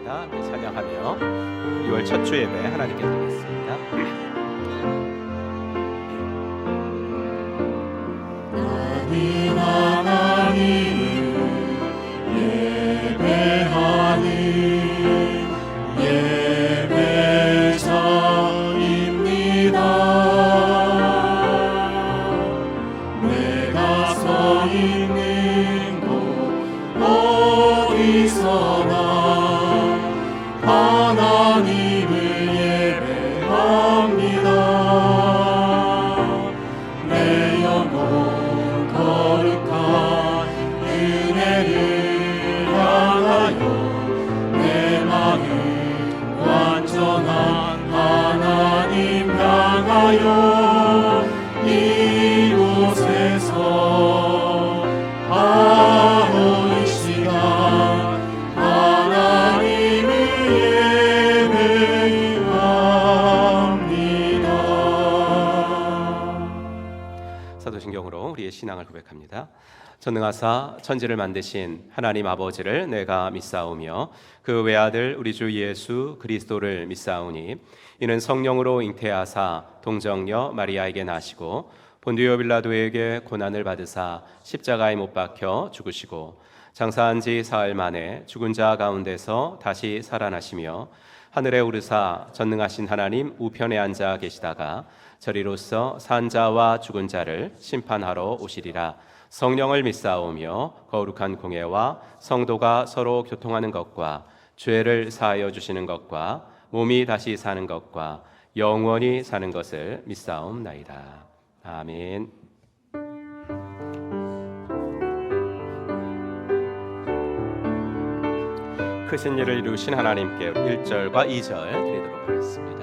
찬양합니다. 함께 찬양하며 6월 첫 주 예배 하나님께 드리겠습니다. 나는 하나님을 예배하는 예배자입니다. 내가 서 있는 곳 어디서나 하나님을 예배합니다. 내 영혼 거룩한 은혜를 향하여 내 마음 완전한 하나님 향하여 이곳에서 바로 이 시간 하나님을 예배합니다. 사도신경으로 우리의 신앙을 고백합니다. 전능하사 천지를 만드신 하나님 아버지를 내가 믿사오며 그 외아들 우리 주 예수 그리스도를 믿사오니 이는 성령으로 잉태하사 동정녀 마리아에게 나시고 본디오 빌라도에게 고난을 받으사 십자가에 못 박혀 죽으시고 장사한 지 사흘 만에 죽은 자 가운데서 다시 살아나시며 하늘에 오르사 전능하신 하나님 우편에 앉아 계시다가 저리로서 산 자와 죽은 자를 심판하러 오시리라. 성령을 믿사오며 거룩한 공예와 성도가 서로 교통하는 것과 죄를 사하여 주시는 것과 몸이 다시 사는 것과 영원히 사는 것을 믿사옵나이다. 아멘. 크신 일을 이루신 하나님께 1절과 2절 드리도록 하겠습니다.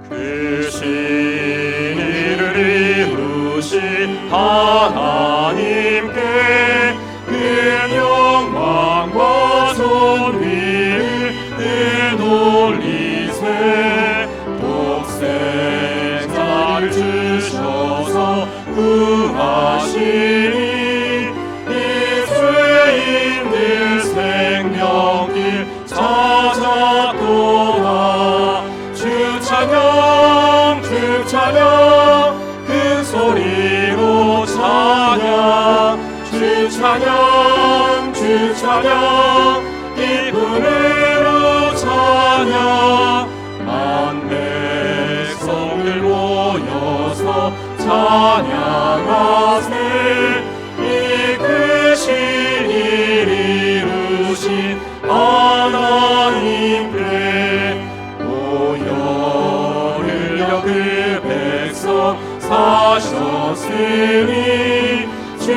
크신 일을 이루신 하나님께 큰 영광과 존귀를 되돌리세. 독생자를 주셔서 구하시니 이 죄인들 생명길 찾았도다. 주 찬양 주 찬양 큰 소리로 찬양 주 찬양 주 찬양 기쁨으로 찬양 만 백성들 모여서 찬양하세. 이 크신 일 이루신 하나님께 오열 흘려 그 백성 사셨으니 주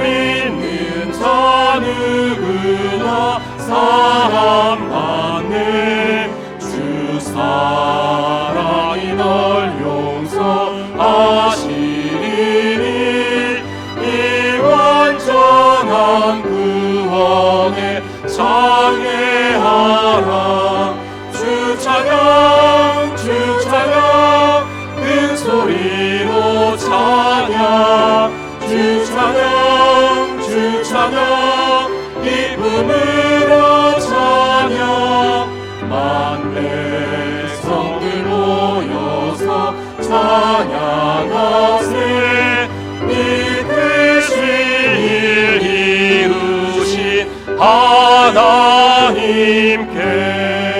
믿는 자 누구나 사함 받네. 주 사랑이 널 용서하시리니 이 완전한 구원에 찬양하라. 주 찬양 주 찬양 큰 소리로 찬양 주 찬양 주 찬양 기쁨으로 찬양 만 백성들 모여서 찬양하세. 이 크신 일 이루신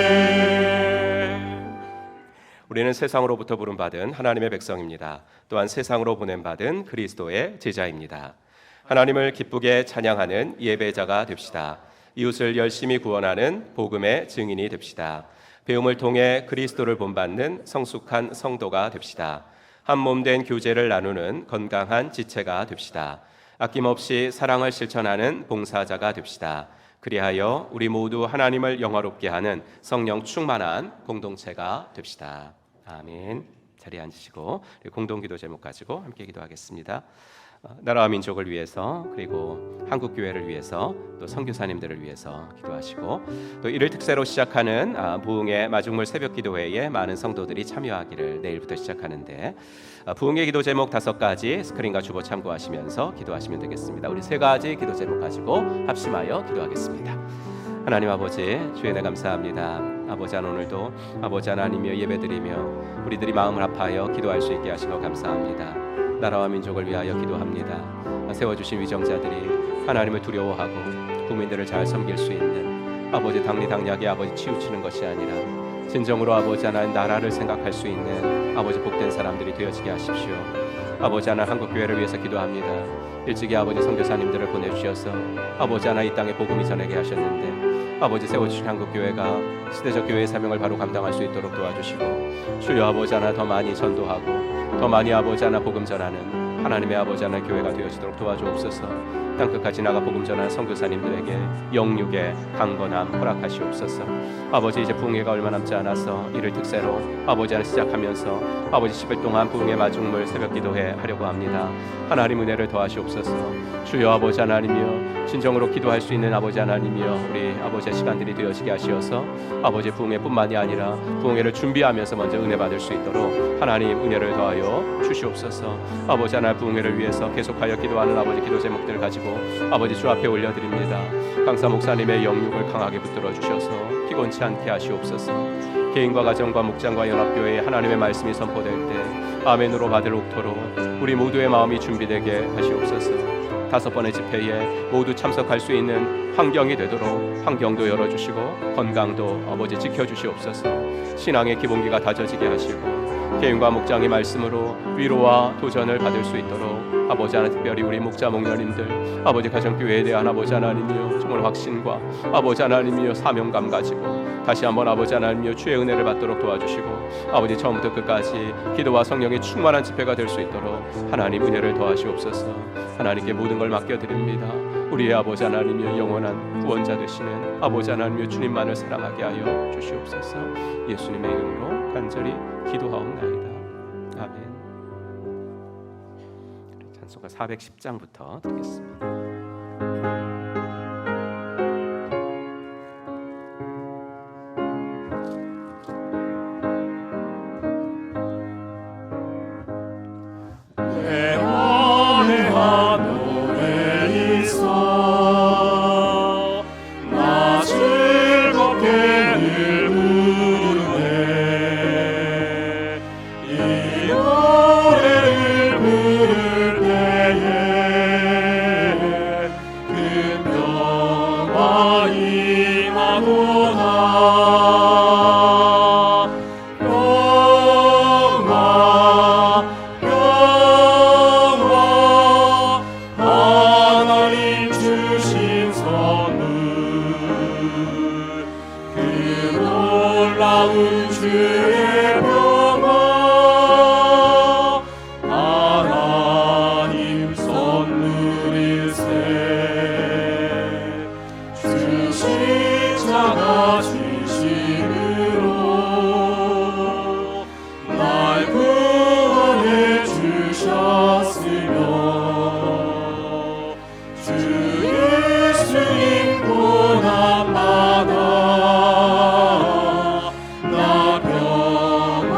하나님께. 우리는 세상으로부터 부름받은 하나님의 백성입니다. 또한 세상으로 보냄받은 그리스도의 제자입니다. 하나님을 기쁘게 찬양하는 예배자가 됩시다. 이웃을 열심히 구원하는 복음의 증인이 됩시다. 배움을 통해 그리스도를 본받는 성숙한 성도가 됩시다. 한 몸 된 교제를 나누는 건강한 지체가 됩시다. 아낌없이 사랑을 실천하는 봉사자가 됩시다. 그리하여 우리 모두 하나님을 영화롭게 하는 성령 충만한 공동체가 됩시다. 아멘. 자리에 앉으시고 공동기도 제목 가지고 함께 기도하겠습니다. 나라와 민족을 위해서, 그리고 한국 교회를 위해서, 또 선교사님들을 위해서 기도하시고, 또 이를 특세로 시작하는 부흥의 마중물 새벽 기도회에 많은 성도들이 참여하기를 내일부터 시작하는데, 부흥의 기도 제목 5가지 스크린과 주보 참고하시면서 기도하시면 되겠습니다. 우리 3가지 기도 제목 가지고 합심하여 기도하겠습니다. 하나님 아버지, 주의 은혜 감사합니다. 아버지 하나님, 오늘도 아버지 하나님이여 예배드리며 우리들이 마음을 합하여 기도할 수 있게 하신 것 감사합니다. 나라와 민족을 위하여 기도합니다. 세워주신 위정자들이 하나님을 두려워하고 국민들을 잘 섬길 수 있는 아버지 당리당략에 아버지 치우치는 것이 아니라 진정으로 아버지 하나님 나라를 생각할 수 있는 아버지 복된 사람들이 되어지게 하십시오. 아버지 하나님 한국교회를 위해서 기도합니다. 일찍이 아버지 선교사님들을 보내주셔서 아버지 하나님 이 땅에 복음이 전하게 하셨는데 아버지 세워주신 한국교회가 시대적 교회의 사명을 바로 감당할 수 있도록 도와주시고, 주여 아버지 하나 더 많이 전도하고 더 많이 아버지 하나 복음 전하는 하나님의 아버지 하나 교회가 되어지도록 도와주옵소서. 땅끝까지 나가 복음 전하는 선교사님들에게 영육의 강건함 허락하시옵소서. 아버지 이제 부흥회가 얼마 남지 않아서 이를 특세로 아버지 하나 시작하면서 아버지 10일 동안 부흥회 마중물 새벽 기도회 하려고 합니다. 하나님 은혜를 더하시옵소서. 주여 아버지 하나님이여 진정으로 기도할 수 있는 아버지 하나님이여 우리 아버지의 시간들이 되어지게 하시어서 아버지 부흥회뿐만이 아니라 부흥회를 준비하면서 먼저 은혜 받을 수 있도록 하나님 은혜를 더하여 주시옵소서. 아버지 하나 부흥회를 위해서 계속하여 기도하는 아버지 기도 제목들을 가지고 아버지 주 앞에 올려드립니다. 강사 목사님의 영육을 강하게 붙들어 주셔서 피곤치 않게 하시옵소서. 개인과 가정과 목장과 연합교회에 하나님의 말씀이 선포될 때 아멘으로 받을 옥토로 우리 모두의 마음이 준비되게 하시옵소서. 5번의 집회에 모두 참석할 수 있는 환경이 되도록 환경도 열어주시고 건강도 아버지 지켜주시옵소서. 신앙의 기본기가 다져지게 하시고 개인과 목장의 말씀으로 위로와 도전을 받을 수 있도록 아버지 하나 특별히 우리 목자 목녀님들 아버지 가정교회에 대한 아버지 하나님이여 정말 확신과 아버지 하나님이여 사명감 가지고 다시 한번 아버지 하나님이여 주의 은혜를 받도록 도와주시고 아버지 처음부터 끝까지 기도와 성령의 충만한 집회가 될 수 있도록 하나님 은혜를 더하시옵소서. 하나님께 모든 걸 맡겨드립니다. 우리의 아버지 하나님이여 영원한 구원자 되시는 아버지 하나님이여 주님만을 사랑하게 하여 주시옵소서. 예수님의 이름으로 간절히 기도하옵나이다. 아멘. 찬송가 410장부터 드리겠습니다. 내 안에 한 노래 있어 나 즐겁게 늘 부르네. 이 노래를 부를 때에 큰 평화 임하도다. 평화 하나님 주신 선물 그 놀라운 주의 평화 하나님 선물일세. 주 십자가 진심으로 날 구원해 주셨으며 주 예수님 고난받아 나 평화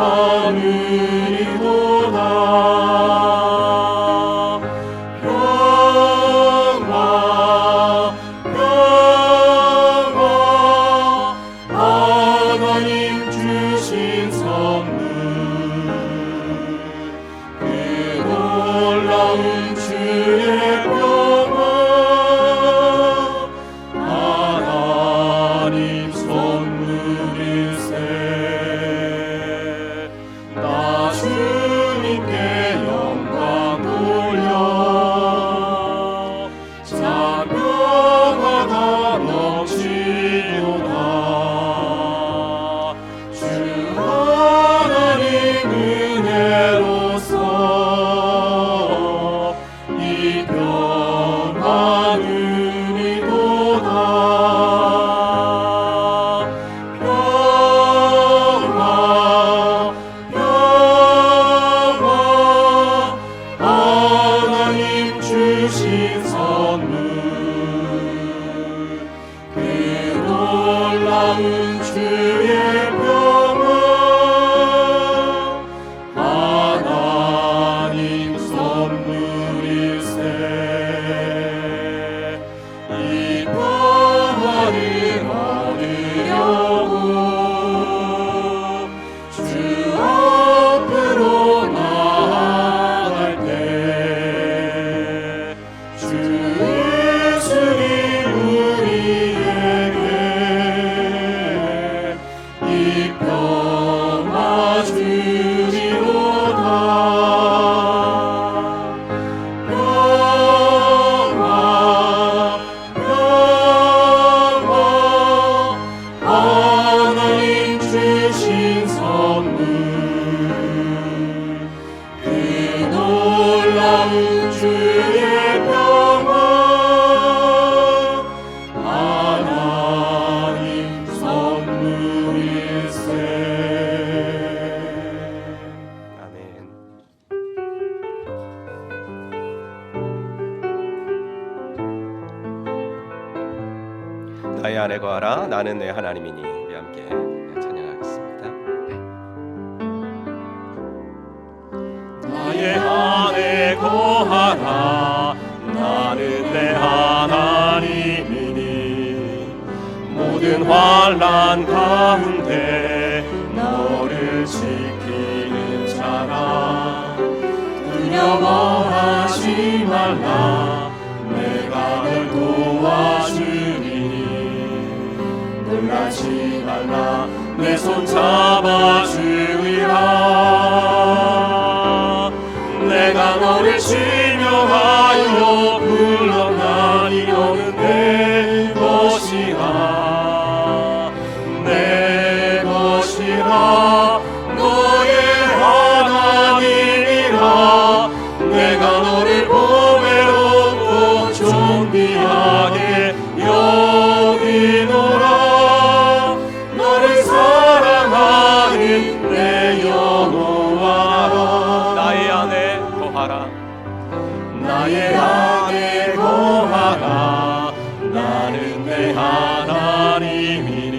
나의 안에 거하라 나는 내 하나님이니. 우리 함께 찬양하겠습니다. 나의 안에 거하라 나는 내 하나님이니 모든 환난 가운데 너를 지키는 자라 두려워하지 말라 내가 널 도와주리니 놀라지 말라 내 손 잡아주리라 내가 너를 지명하여 불렀나니 너는 내 것이라 내 것이라 너의 하나님이라 내가 너를 보배롭고 존귀하게 여기노라 너를 사랑하는 내 영혼아 나의 안에 거하라 나의 안에 거하라 나는 내 하나님이니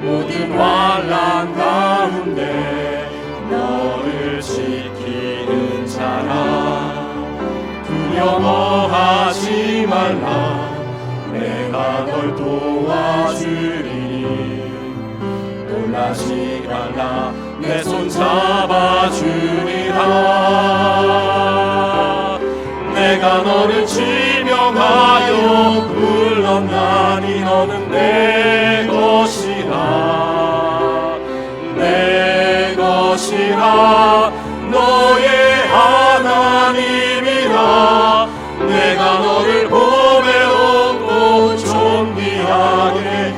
모든 환난 가운데 너를 지키는 자라 두려워하지 말라 내가 널 도와주리니 놀라지 말라 내 손 잡아주리라 내가 너를 지명하여 불렀나니 너는 내 것이라 내 것이라 너의 하나님이라 내가 너를 보배롭고 존귀하게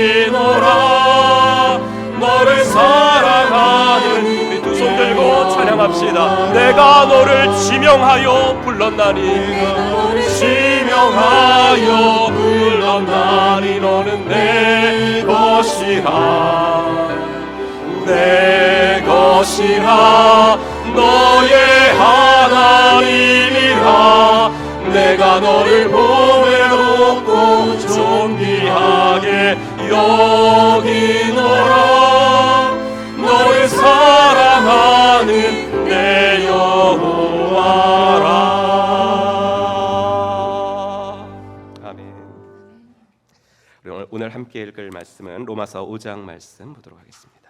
여기노라 너를 사랑하는 우리 두 손 들고 찬양합시다. 내가 너를 지명하여 불렀나니 내가 너를 지명하여 불렀나니 너는 내 것이라 내 것이라 너의 하나님이라 내가 너를 보배롭고 존귀하게 여기노라 너를 사랑하는 내 여호와라. 아멘. 오늘 함께 읽을 말씀은 로마서 5장 말씀 보도록 하겠습니다.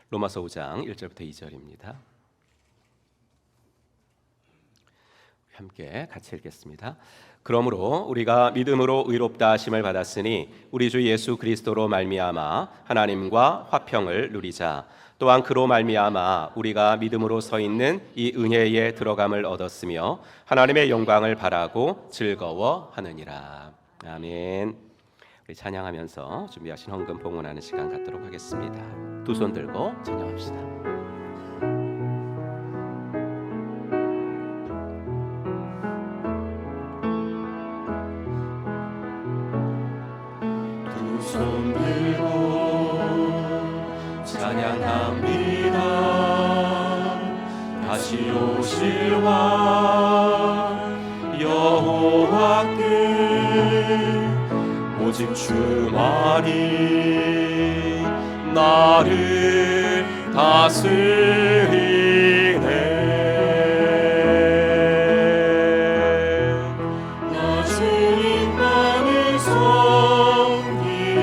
로마서 5장 1절부터 2절입니다. 함께 같이 읽겠습니다. 그러므로 우리가 믿음으로 의롭다 하심을 받았으니 우리 주 예수 그리스도로 말미암아 하나님과 화평을 누리자. 또한 그로 말미암아 우리가 믿음으로 서 있는 이 은혜에 들어감을 얻었으며 하나님의 영광을 바라고 즐거워하느니라. 아멘. 우리 찬양하면서 준비하신 헌금 봉헌하는 시간 갖도록 하겠습니다. 두 손 들고 찬양합시다. 두 손 들고 찬양합니다. 다시 오실 왕 여호와께 오직 주만이 나를 다스리네. 나 주님만을 섬기리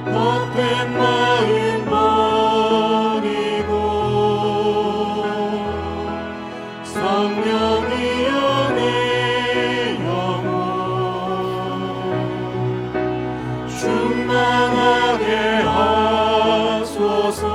헛된 마음 버리고 성령이여 내 영혼 충만하게 하소서.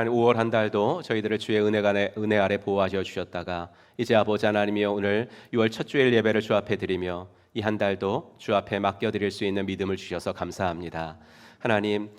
하나님 5월 한 달도 저희들을 주의 은혜 아래 보호하여 주셨다가 이제 아버지 하나님이여 오늘 6월 첫 주일 예배를 주 앞에 드리며 이 한 달도 주 앞에 맡겨드릴 수 있는 믿음을 주셔서 감사합니다. 하나님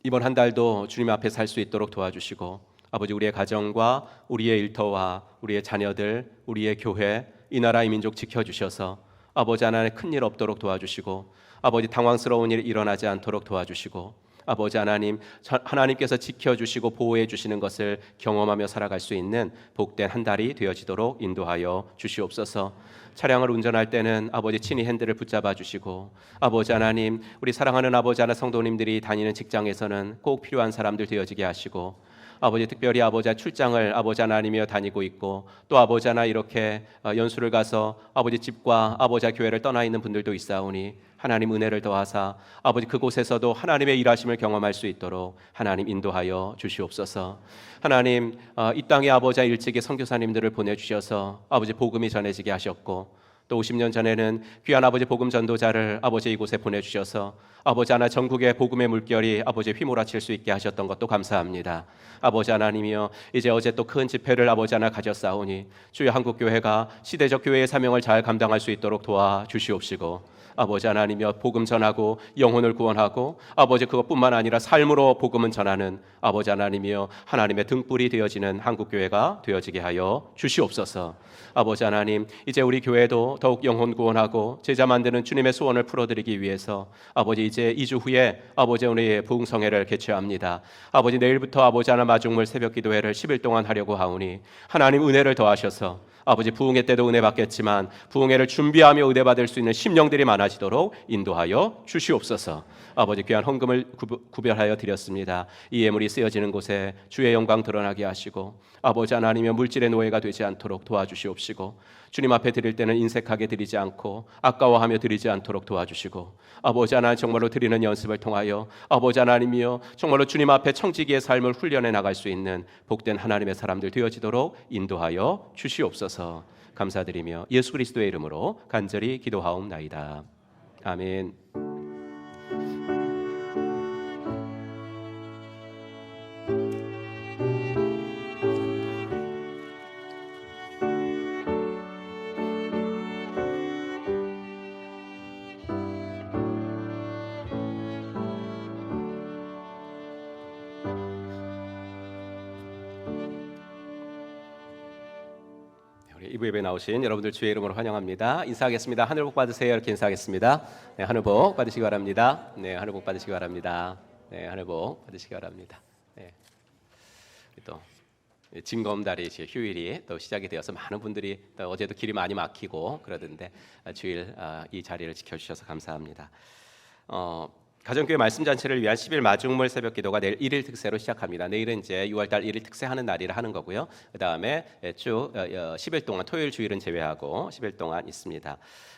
이번 한 달도 주님 앞에 살 수 있도록 도와주시고 아버지 우리의 가정과 우리의 일터와 우리의 자녀들, 우리의 교회, 이 나라 이 민족 지켜주셔서 아버지 하나님 큰일 없도록 도와주시고 아버지 당황스러운 일이 일어나지 않도록 도와주시고 아버지 하나님 하나님께서 지켜주시고 보호해 주시는 것을 경험하며 살아갈 수 있는 복된 한 달이 되어지도록 인도하여 주시옵소서. 차량을 운전할 때는 아버지 친히 핸들을 붙잡아 주시고 아버지 하나님 우리 사랑하는 아버지 하나 성도님들이 다니는 직장에서는 꼭 필요한 사람들 되어지게 하시고 아버지 특별히 아버지 출장을 아버지 하나님이여 다니고 있고 또 아버지 하나 이렇게 연수를 가서 아버지 집과 아버지 교회를 떠나 있는 분들도 있사오니 하나님 은혜를 더하사 아버지 그곳에서도 하나님의 일하심을 경험할 수 있도록 하나님 인도하여 주시옵소서. 하나님 이 땅에 아버지 일찍이 선교사님들을 보내주셔서 아버지 복음이 전해지게 하셨고 또 50년 전에는 귀한 아버지 복음 전도자를 아버지 이곳에 보내주셔서 아버지 하나 전국의 복음의 물결이 아버지 휘몰아칠 수 있게 하셨던 것도 감사합니다. 아버지 하나님이여 이제 어제 또 큰 집회를 아버지 하나 가졌사오니 주여 한국교회가 시대적 교회의 사명을 잘 감당할 수 있도록 도와주시옵시고 아버지 하나님이여 복음 전하고 영혼을 구원하고 아버지 그것뿐만 아니라 삶으로 복음은 전하는 아버지 하나님이여 하나님의 등불이 되어지는 한국교회가 되어지게 하여 주시옵소서. 아버지 하나님 이제 우리 교회도 더욱 영혼 구원하고 제자 만드는 주님의 소원을 풀어드리기 위해서 아버지 이제 2주 후에 아버지 우리의 부흥성회를 개최합니다. 아버지 내일부터 아버지 하나 마중물 새벽기도회를 10일 동안 하려고 하오니 하나님 은혜를 더하셔서 아버지 부흥회 때도 은혜 받겠지만 부흥회를 준비하며 은혜 받을 수 있는 심령들이 많아지도록 인도하여 주시옵소서. 아버지 귀한 헌금을 구별하여 드렸습니다. 이 예물이 쓰여지는 곳에 주의 영광 드러나게 하시고 아버지 하나님의 물질의 노예가 되지 않도록 도와주시옵시고 주님 앞에 드릴 때는 인색하게 드리지 않고 아까워하며 드리지 않도록 도와주시고 아버지 하나님 정말로 드리는 연습을 통하여 아버지 하나님이여 정말로 주님 앞에 청지기의 삶을 훈련해 나갈 수 있는 복된 하나님의 사람들 되어지도록 인도하여 주시옵소서. 감사드리며 예수 그리스도의 이름으로 간절히 기도하옵나이다. 아멘. 이부 예배에 나오신 여러분들 주의 이름으로 환영합니다. 인사하겠습니다. 하늘 복 받으세요. 이렇게 인사하겠습니다. 네, 하늘 복 받으시기 바랍니다. 네, 하늘 복 받으시기 바랍니다. 네, 하늘 복 받으시기 바랍니다. 네. 또 징검다리 휴일이 또 시작이 되어서 많은 분들이 또 어제도 길이 많이 막히고 그러던데 주일 이 자리를 지켜주셔서 감사합니다. 가정교회 말씀잔치를 위한 10일 마중물 새벽기도가 내일 1일 특세로 시작합니다. 내일은 이제 6월달 1일 특세하는 날이라 하는 거고요. 그 다음에 쭉 10일 동안 토요일 주일은 제외하고 10일 동안 있습니다.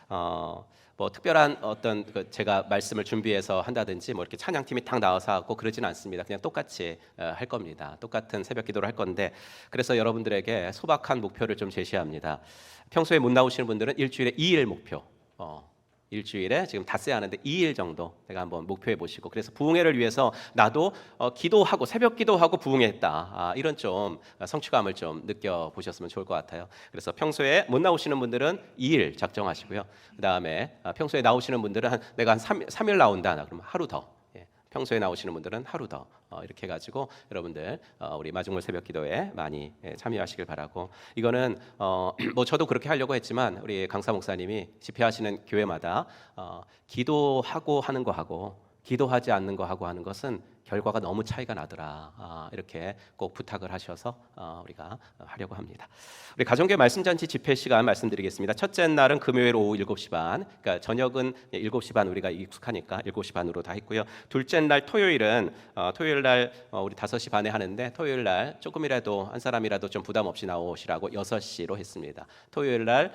뭐 특별한 어떤 제가 말씀을 준비해서 한다든지 뭐 이렇게 찬양팀이 딱 나와서 하고 그러진 않습니다. 그냥 똑같이 할 겁니다. 똑같은 새벽기도를 할 건데 그래서 여러분들에게 소박한 목표를 좀 제시합니다. 평소에 못 나오시는 분들은 일주일에 2일 목표. 일주일에 지금 닷새 하는데 2일 정도 내가 한번 목표해 보시고 그래서 부흥회를 위해서 나도 기도하고 새벽 기도하고 부흥회했다 이런 좀 성취감을 좀 느껴보셨으면 좋을 것 같아요. 그래서 평소에 못 나오시는 분들은 2일 작정하시고요. 그 다음에 평소에 나오시는 분들은 내가 한 3일 나온다 그러면 하루 더 평소에 나오시는 분들은 하루 더 이렇게 해가지고 여러분들 우리 마중물 새벽기도에 많이 참여하시길 바라고 이거는 뭐 저도 그렇게 하려고 했지만 우리 강사 목사님이 집회하시는 교회마다 기도하고 하는 거하고 기도하지 않는 거하고 하는 것은 결과가 너무 차이가 나더라 이렇게 꼭 부탁을 하셔서 우리가 하려고 합니다. 우리 가정교회 말씀잔치 집회 시간 말씀드리겠습니다. 첫째 날은 금요일 오후 7시 반 그러니까 저녁은 7시 반 우리가 익숙하니까 7시 반으로 다 했고요. 둘째 날 토요일은 토요일 날 우리 5시 반에 하는데 토요일 날 조금이라도 한 사람이라도 좀 부담 없이 나오시라고 6시로 했습니다. 토요일 날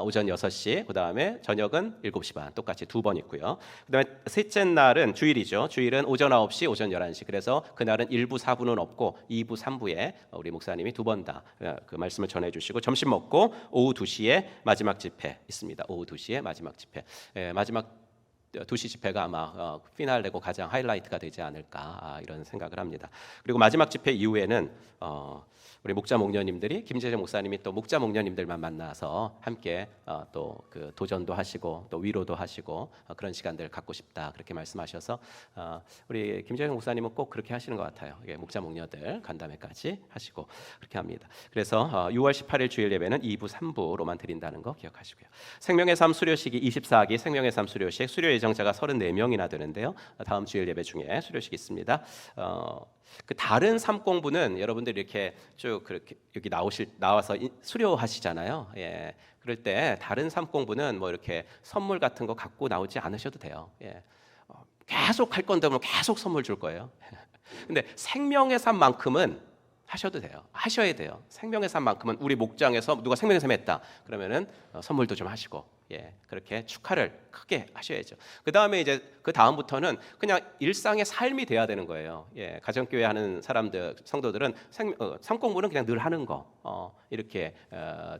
오전 6시 그다음에 저녁은 7시 반 똑같이 2번 있고요. 그다음에 셋째 날은 주일이죠. 주일은 오전 9시 오전 11시 그래서 그날은 1부 4부는 없고 2부 3부에 우리 목사님이 2번 다 그 말씀을 전해주시고 점심 먹고 오후 2시에 마지막 집회 있습니다. 오후 2시에 마지막 집회 마지막 2시 집회가 아마 피날레고 가장 하이라이트가 되지 않을까 이런 생각을 합니다. 그리고 마지막 집회 이후에는 우리 목자 목녀님들이 김재정 목사님이 또 목자 목녀님들만 만나서 함께 또 그 도전도 하시고 또 위로도 하시고 그런 시간들을 갖고 싶다 그렇게 말씀하셔서 우리 김재정 목사님은 꼭 그렇게 하시는 것 같아요. 목자 목녀들 간담회까지 하시고 그렇게 합니다. 그래서 6월 18일 주일 예배는 2부 3부로만 드린다는 거 기억하시고요. 생명의 삶 수료식이 24기 생명의 삶 수료식 수료 예정자가 34명이나 되는데요. 다음 주일 예배 중에 수료식이 있습니다. 그 다른 삶 공부는 여러분들이 이렇게 쭉 그렇게 여기 나와서 수료하시잖아요. 예. 그럴 때 다른 삶 공부는 뭐 이렇게 선물 같은 거 갖고 나오지 않으셔도 돼요. 예. 계속 할 건데 뭐 계속 선물 줄 거예요. 근데 생명의 삶만큼은 하셔도 돼요. 하셔야 돼요. 생명의 삶만큼은 우리 목장에서 누가 생명의 삶 했다. 그러면은 선물도 좀 하시고 그렇게 축하를 크게 하셔야죠. 그 다음에 이제 그 다음부터는 그냥 일상의 삶이 돼야 되는 거예요. 가정교회 하는 사람들 성도들은 삶 공부는 그냥 늘 하는 거 이렇게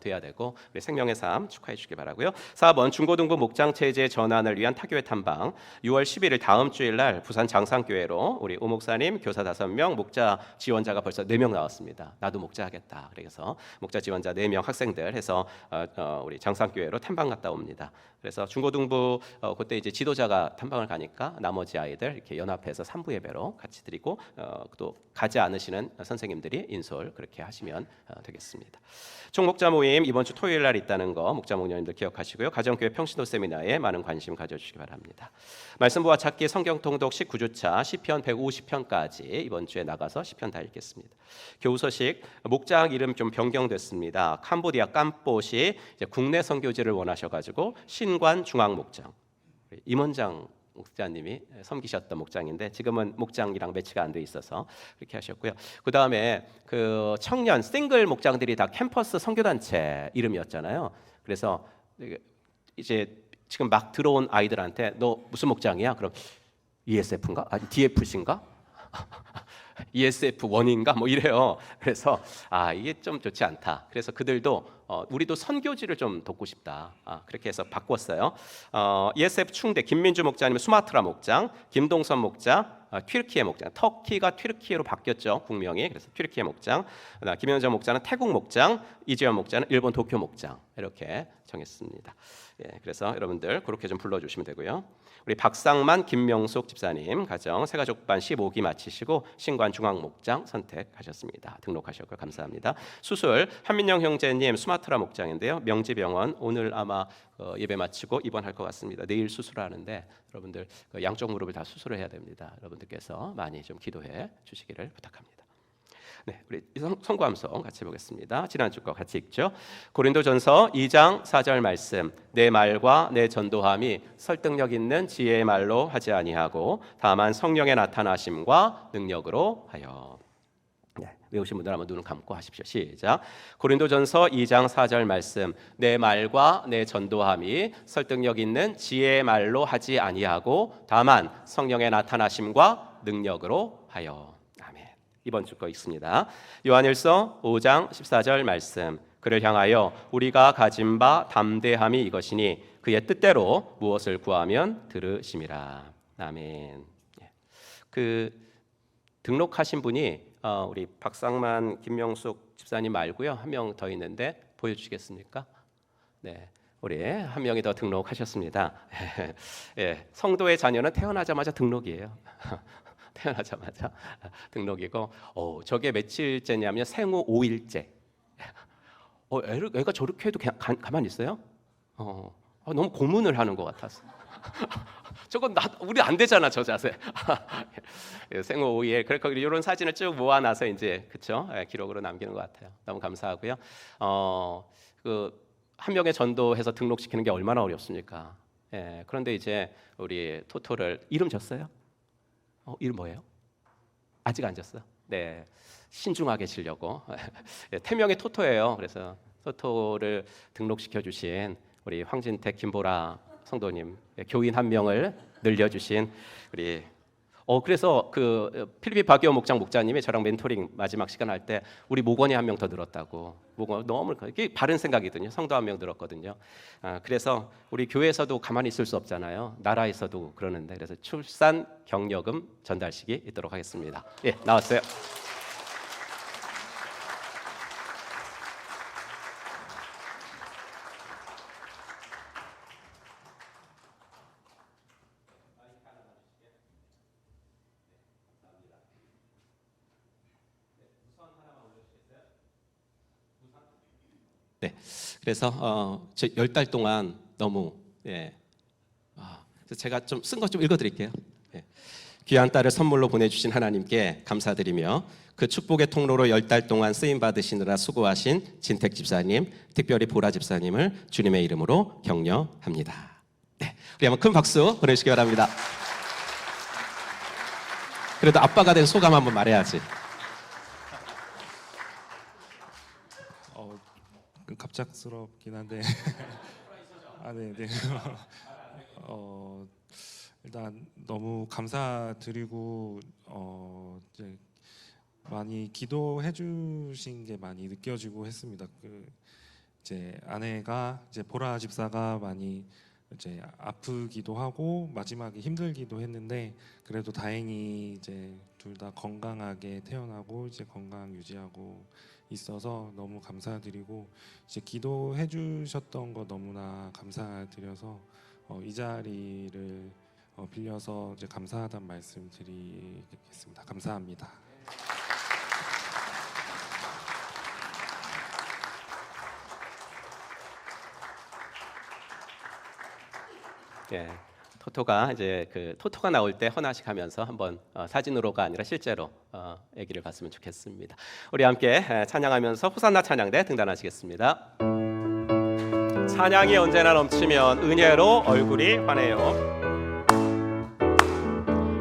돼야 되고 우리 생명의 삶 축하해 주시기 바라고요. 4번 중고등부 목장 체제 전환을 위한 타교회 탐방 6월 11일 다음 주일 날 부산 장상교회로 우리 오 목사님 교사 5명 목자 지원자가 벌써 4명 나왔습니다. 나도 목자 하겠다. 그래서 목자 지원자 4명 학생들 해서 우리 장상교회로 탐방 갔다 옵니다. 그래서 중고등부 그때 이제 지도자가 탐방을 가니까 나머지 아이들 이렇게 연합해서 3부 예배로 같이 드리고 또 가지 않으시는 선생님들이 인솔 그렇게 하시면 되겠습니다. 총목자 모임 이번 주 토요일 날 있다는 거 목자 목녀님들 기억하시고요. 가정교회 평신도 세미나에 많은 관심 가져주시기 바랍니다. 말씀부와 찾기 성경 통독 19주차 시편 150편까지 이번 주에 나가서 시편 다 읽겠습니다. 교우서식 목장 이름 좀 변경됐습니다. 캄보디아 깜뽀시 이제 국내 선교지를 원하셔가지고 신관 중앙 목장 임원장 목자님이 섬기셨던 목장인데 지금은 목장이랑 매치가 안 돼 있어서 그렇게 하셨고요. 그 다음에 그 청년 싱글 목장들이 다 캠퍼스 선교단체 이름이었잖아요. 그래서 이제 지금 막 들어온 아이들한테 너 무슨 목장이야? 그럼 ESF인가? 아니 DFC인가? ESF 원인가 뭐 이래요. 그래서 이게 좀 좋지 않다. 그래서 그들도 우리도 선교지를 좀 돕고 싶다. 그렇게 해서 바꿨어요. ESF 충대 김민주 목자님 수마트라 목장, 김동선 목자 튀르키예 목장, 터키가 튀르키예로 바뀌었죠 국명이. 그래서 튀르키예 목장. 김현정 목자는 태국 목장, 이재현 목자는 일본 도쿄 목장 이렇게 정했습니다. 그래서 여러분들 그렇게 좀 불러주시면 되고요. 우리 박상만, 김명숙 집사님 가정 새가족반 15기 마치시고 신관 중앙 목장 선택하셨습니다. 등록하셨고 감사합니다. 수술 한민영 형제님 수마트라 목장인데요. 명지병원 오늘 아마 예배 마치고 입원할 것 같습니다. 내일 수술하는데 여러분들 양쪽 무릎을 다 수술을 해야 됩니다. 여러분들께서 많이 좀 기도해 주시기를 부탁합니다. 네, 우리 성구함성 같이 보겠습니다. 지난주 거 같이 읽죠. 고린도전서 2장 4절 말씀. 내 말과 내 전도함이 설득력 있는 지혜의 말로 하지 아니하고 다만 성령의 나타나심과 능력으로 하여. 네, 외우신 분들 한번 눈을 감고 하십시오. 시작. 고린도전서 2장 4절 말씀. 내 말과 내 전도함이 설득력 있는 지혜의 말로 하지 아니하고 다만 성령의 나타나심과 능력으로 하여. 이번 주 거 있습니다. 요한일서 5장 14절 말씀. 그를 향하여 우리가 가진 바 담대함이 이것이니 그의 뜻대로 무엇을 구하면 들으심이라. 아멘. 그 등록하신 분이 우리 박상만, 김명숙 집사님 말고요. 한 명 더 있는데 보여주시겠습니까? 네. 우리 한 명이 더 등록하셨습니다. 성도의 자녀는 태어나자마자 등록이에요. 태어나자마자 등록이고 저게 며칠째냐면 생후 5일째. 애가 저렇게 해도 그냥 가만히 있어요? 너무 고문을 하는 것 같았어. 저건 우리 안 되잖아 저 자세. 생후 5일 그러니까 이런 사진을 쭉 모아놔서 이제 그쵸 기록으로 남기는 것 같아요. 너무 감사하고요. 그 한 명의 전도해서 등록시키는 게 얼마나 어렵습니까? 그런데 이제 우리 토토를 이름 졌어요? 이름 뭐예요? 아직 안 졌어. 네, 신중하게 지려고. 태명이 토토예요. 그래서 토토를 등록시켜 주신 우리 황진택 김보라 성도님, 교인 한 명을 늘려주신 우리 그래서 그 필리핀 박기호 목장님이 저랑 멘토링 마지막 시간 할 때 우리 목원이 한 명 더 늘었다고. 목원 너무 이게 바른 생각이거든요. 성도 한 명 늘었거든요. 그래서 우리 교회에서도 가만히 있을 수 없잖아요. 나라에서도 그러는데 그래서 출산 격려금 전달식이 있도록 하겠습니다. 예, 나왔어요. 네, 그래서 저 10달 동안 너무 그래서 제가 좀 쓴 거 좀 읽어드릴게요. 귀한 딸을 선물로 보내주신 하나님께 감사드리며 그 축복의 통로로 10달 동안 쓰임 받으시느라 수고하신 진택 집사님, 특별히 보라 집사님을 주님의 이름으로 격려합니다. 네, 우리 한번 큰 박수 보내주시기 바랍니다. 그래도 아빠가 된 소감 한번 말해야지. 갑작스럽긴 한데 네. 일단 너무 감사드리고 이제 많이 기도해 주신 게 많이 느껴지고 했습니다. 이제 아내가 이제 보라 집사가 많이 이제 아프기도 하고 마지막에 힘들기도 했는데 그래도 다행히 이제 둘 다 건강하게 태어나고 이제 건강 유지하고 있어서 너무 감사드리고 이제 기도해 주셨던 거 너무나 감사드려서 이 자리를 빌려서 이제 감사하다는 말씀 드리겠습니다. 감사합니다. 예, 토토가 이제 그 토토가 나올 때 헌화식 하면서 한번 사진으로가 아니라 실제로 아기를 봤으면 좋겠습니다. 우리 함께 찬양하면서 호산나 찬양대 등단하시겠습니다. 찬양이 언제나 넘치면 은혜로 얼굴이 환해요.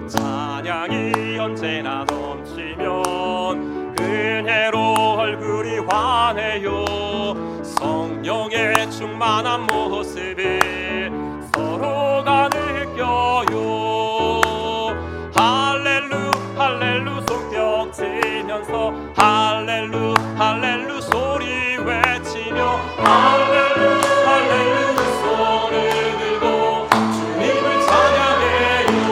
찬양이 언제나 넘치면 은혜로 얼굴이 환해요. 성령의 충만한 모습을 서로가 느껴요. 할렐루 할렐루 손뼉 치면서 할렐루 할렐루 소리 외치며 할렐루 할렐루 두 손을 들고 주님을 찬양해요.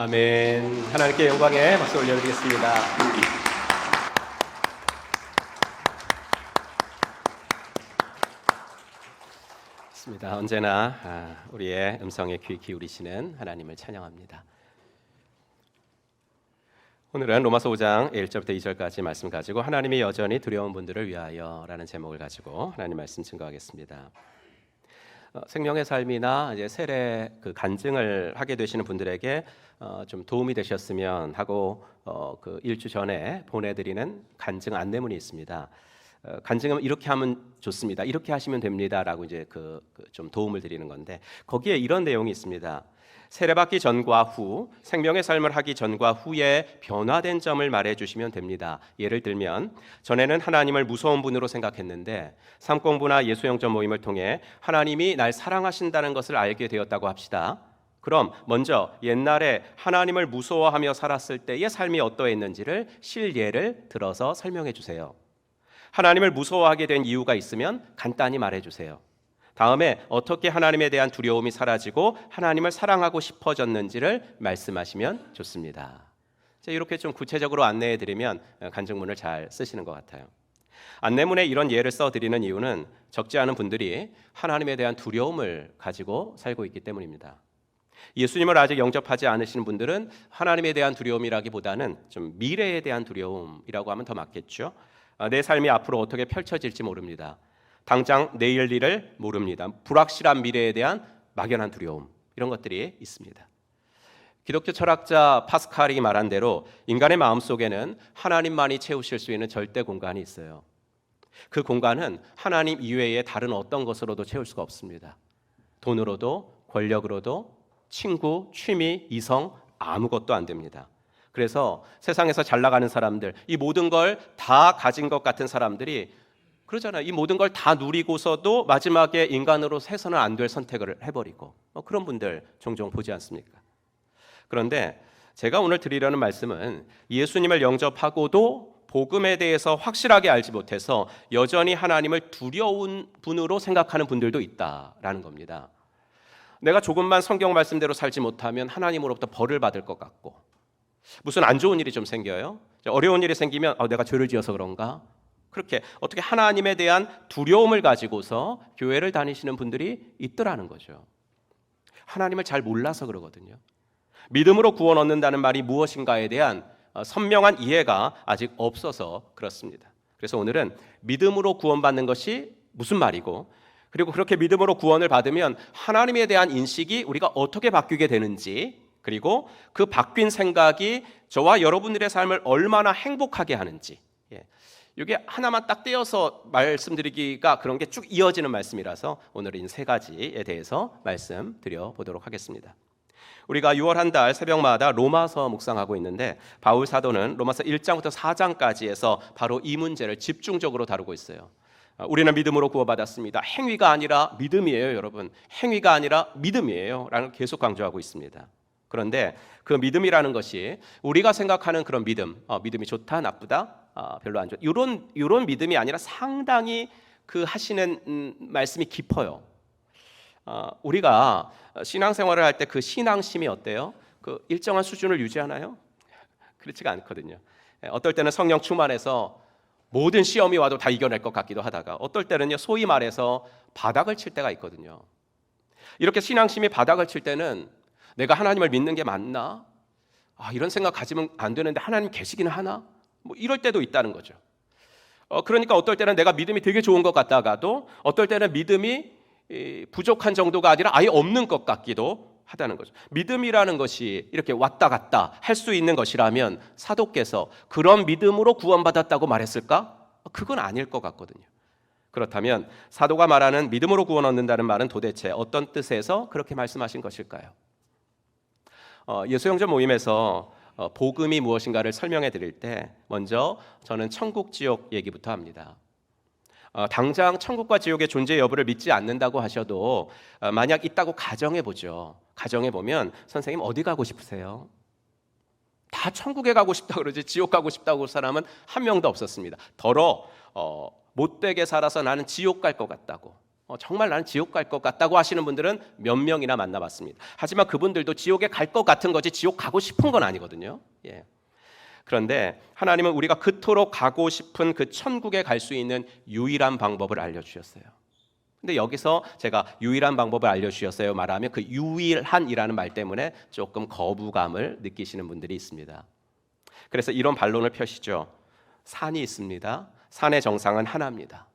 아멘. 하나님께 영광의 박수 올려드리겠습니다. 좋습니다. 언제나 우리의 음성에 귀 기울이시는 하나님을 찬양합니다. 오늘은 로마서 5장 1절부터 2절까지 말씀 가지고 하나님이 여전히 두려운 분들을 위하여라는 제목을 가지고 하나님 말씀 증거하겠습니다. 생명의 삶이나 이제 세례 그 간증을 하게 되시는 분들에게 좀 도움이 되셨으면 하고 그 일주 전에 보내드리는 간증 안내문이 있습니다. 간증은 이렇게 하면 좋습니다. 이렇게 하시면 됩니다라고 이제 좀 도움을 드리는 건데 거기에 이런 내용이 있습니다. 세례받기 전과 후, 생명의 삶을 하기 전과 후에 변화된 점을 말해주시면 됩니다. 예를 들면 전에는 하나님을 무서운 분으로 생각했는데 삼공부나 예수영전 모임을 통해 하나님이 날 사랑하신다는 것을 알게 되었다고 합시다. 그럼 먼저 옛날에 하나님을 무서워하며 살았을 때의 삶이 어떠했는지를 실예를 들어서 설명해 주세요. 하나님을 무서워하게 된 이유가 있으면 간단히 말해주세요. 다음에 어떻게 하나님에 대한 두려움이 사라지고 하나님을 사랑하고 싶어졌는지를 말씀하시면 좋습니다. 이렇게 좀 구체적으로 안내해드리면 간증문을 잘 쓰시는 것 같아요. 안내문에 이런 예를 써드리는 이유는 적지 않은 분들이 하나님에 대한 두려움을 가지고 살고 있기 때문입니다. 예수님을 아직 영접하지 않으시는 분들은 하나님에 대한 두려움이라기보다는 좀 미래에 대한 두려움이라고 하면 더 맞겠죠. 내 삶이 앞으로 어떻게 펼쳐질지 모릅니다. 당장 내일 일을 모릅니다. 불확실한 미래에 대한 막연한 두려움, 이런 것들이 있습니다. 기독교 철학자 파스칼이 말한 대로 인간의 마음속에는 하나님만이 채우실 수 있는 절대 공간이 있어요. 그 공간은 하나님 이외의 다른 어떤 것으로도 채울 수가 없습니다. 돈으로도, 권력으로도, 친구, 취미, 이성, 아무것도 안 됩니다. 그래서 세상에서 잘 나가는 사람들, 이 모든 걸 다 가진 것 같은 사람들이 그러잖아요. 이 모든 걸 다 누리고서도 마지막에 인간으로 해서는 안 될 선택을 해버리고 그런 분들 종종 보지 않습니까? 그런데 제가 오늘 드리려는 말씀은 예수님을 영접하고도 복음에 대해서 확실하게 알지 못해서 여전히 하나님을 두려운 분으로 생각하는 분들도 있다라는 겁니다. 내가 조금만 성경 말씀대로 살지 못하면 하나님으로부터 벌을 받을 것 같고, 무슨 안 좋은 일이 좀 생겨요. 어려운 일이 생기면 내가 죄를 지어서 그런가? 그렇게 어떻게 하나님에 대한 두려움을 가지고서 교회를 다니시는 분들이 있더라는 거죠. 하나님을 잘 몰라서 그러거든요. 믿음으로 구원 얻는다는 말이 무엇인가에 대한 선명한 이해가 아직 없어서 그렇습니다. 그래서 오늘은 믿음으로 구원받는 것이 무슨 말이고, 그리고 그렇게 믿음으로 구원을 받으면 하나님에 대한 인식이 우리가 어떻게 바뀌게 되는지, 그리고 그 바뀐 생각이 저와 여러분들의 삶을 얼마나 행복하게 하는지, 이게 하나만 딱 떼어서 말씀드리기가 그런 게 쭉 이어지는 말씀이라서 오늘은 세 가지에 대해서 말씀드려 보도록 하겠습니다. 우리가 6월 한 달 새벽마다 로마서 묵상하고 있는데 바울 사도는 로마서 1장부터 4장까지 해서 바로 이 문제를 집중적으로 다루고 있어요. 우리는 믿음으로 구원받았습니다. 행위가 아니라 믿음이에요, 여러분. 행위가 아니라 믿음이에요 라는 걸 계속 강조하고 있습니다. 그런데 그 믿음이라는 것이 우리가 생각하는 그런 믿음이 좋다, 나쁘다, 별로 안 좋다, 이런 믿음이 아니라 상당히 그 하시는 말씀이 깊어요. 우리가 신앙생활을 할 때 그 신앙심이 어때요? 그 일정한 수준을 유지하나요? 그렇지가 않거든요. 어떨 때는 성령 충만해서 모든 시험이 와도 다 이겨낼 것 같기도 하다가, 어떨 때는요 소위 말해서 바닥을 칠 때가 있거든요. 이렇게 신앙심이 바닥을 칠 때는 내가 하나님을 믿는 게 맞나? 이런 생각 가지면 안 되는데 하나님 계시기는 하나? 이럴 때도 있다는 거죠. 그러니까 어떨 때는 내가 믿음이 되게 좋은 것 같다가도 어떨 때는 믿음이 부족한 정도가 아니라 아예 없는 것 같기도 하다는 거죠. 믿음이라는 것이 이렇게 왔다 갔다 할 수 있는 것이라면 사도께서 그런 믿음으로 구원받았다고 말했을까? 그건 아닐 것 같거든요. 그렇다면 사도가 말하는 믿음으로 구원 얻는다는 말은 도대체 어떤 뜻에서 그렇게 말씀하신 것일까요? 예수영전 모임에서 복음이 무엇인가를 설명해 드릴 때 먼저 저는 천국 지옥 얘기부터 합니다. 당장 천국과 지옥의 존재 여부를 믿지 않는다고 하셔도 만약 있다고 가정해 보죠. 가정해 보면 선생님 어디 가고 싶으세요? 다 천국에 가고 싶다 그러지 지옥 가고 싶다고 할 사람은 한 명도 없었습니다. 더러 못되게 살아서 나는 지옥 갈 것 같다고, 정말 나는 지옥 갈 것 같다고 하시는 분들은 몇 명이나 만나봤습니다. 하지만 그분들도 지옥에 갈 것 같은 거지 지옥 가고 싶은 건 아니거든요. 예. 그런데 하나님은 우리가 그토록 가고 싶은 그 천국에 갈 수 있는 유일한 방법을 알려주셨어요. 근데 여기서 제가 유일한 방법을 알려주셨어요 말하면 그 유일한이라는 말 때문에 조금 거부감을 느끼시는 분들이 있습니다. 그래서 이런 반론을 펴시죠. 산이 있습니다. 산의 정상은 하나입니다.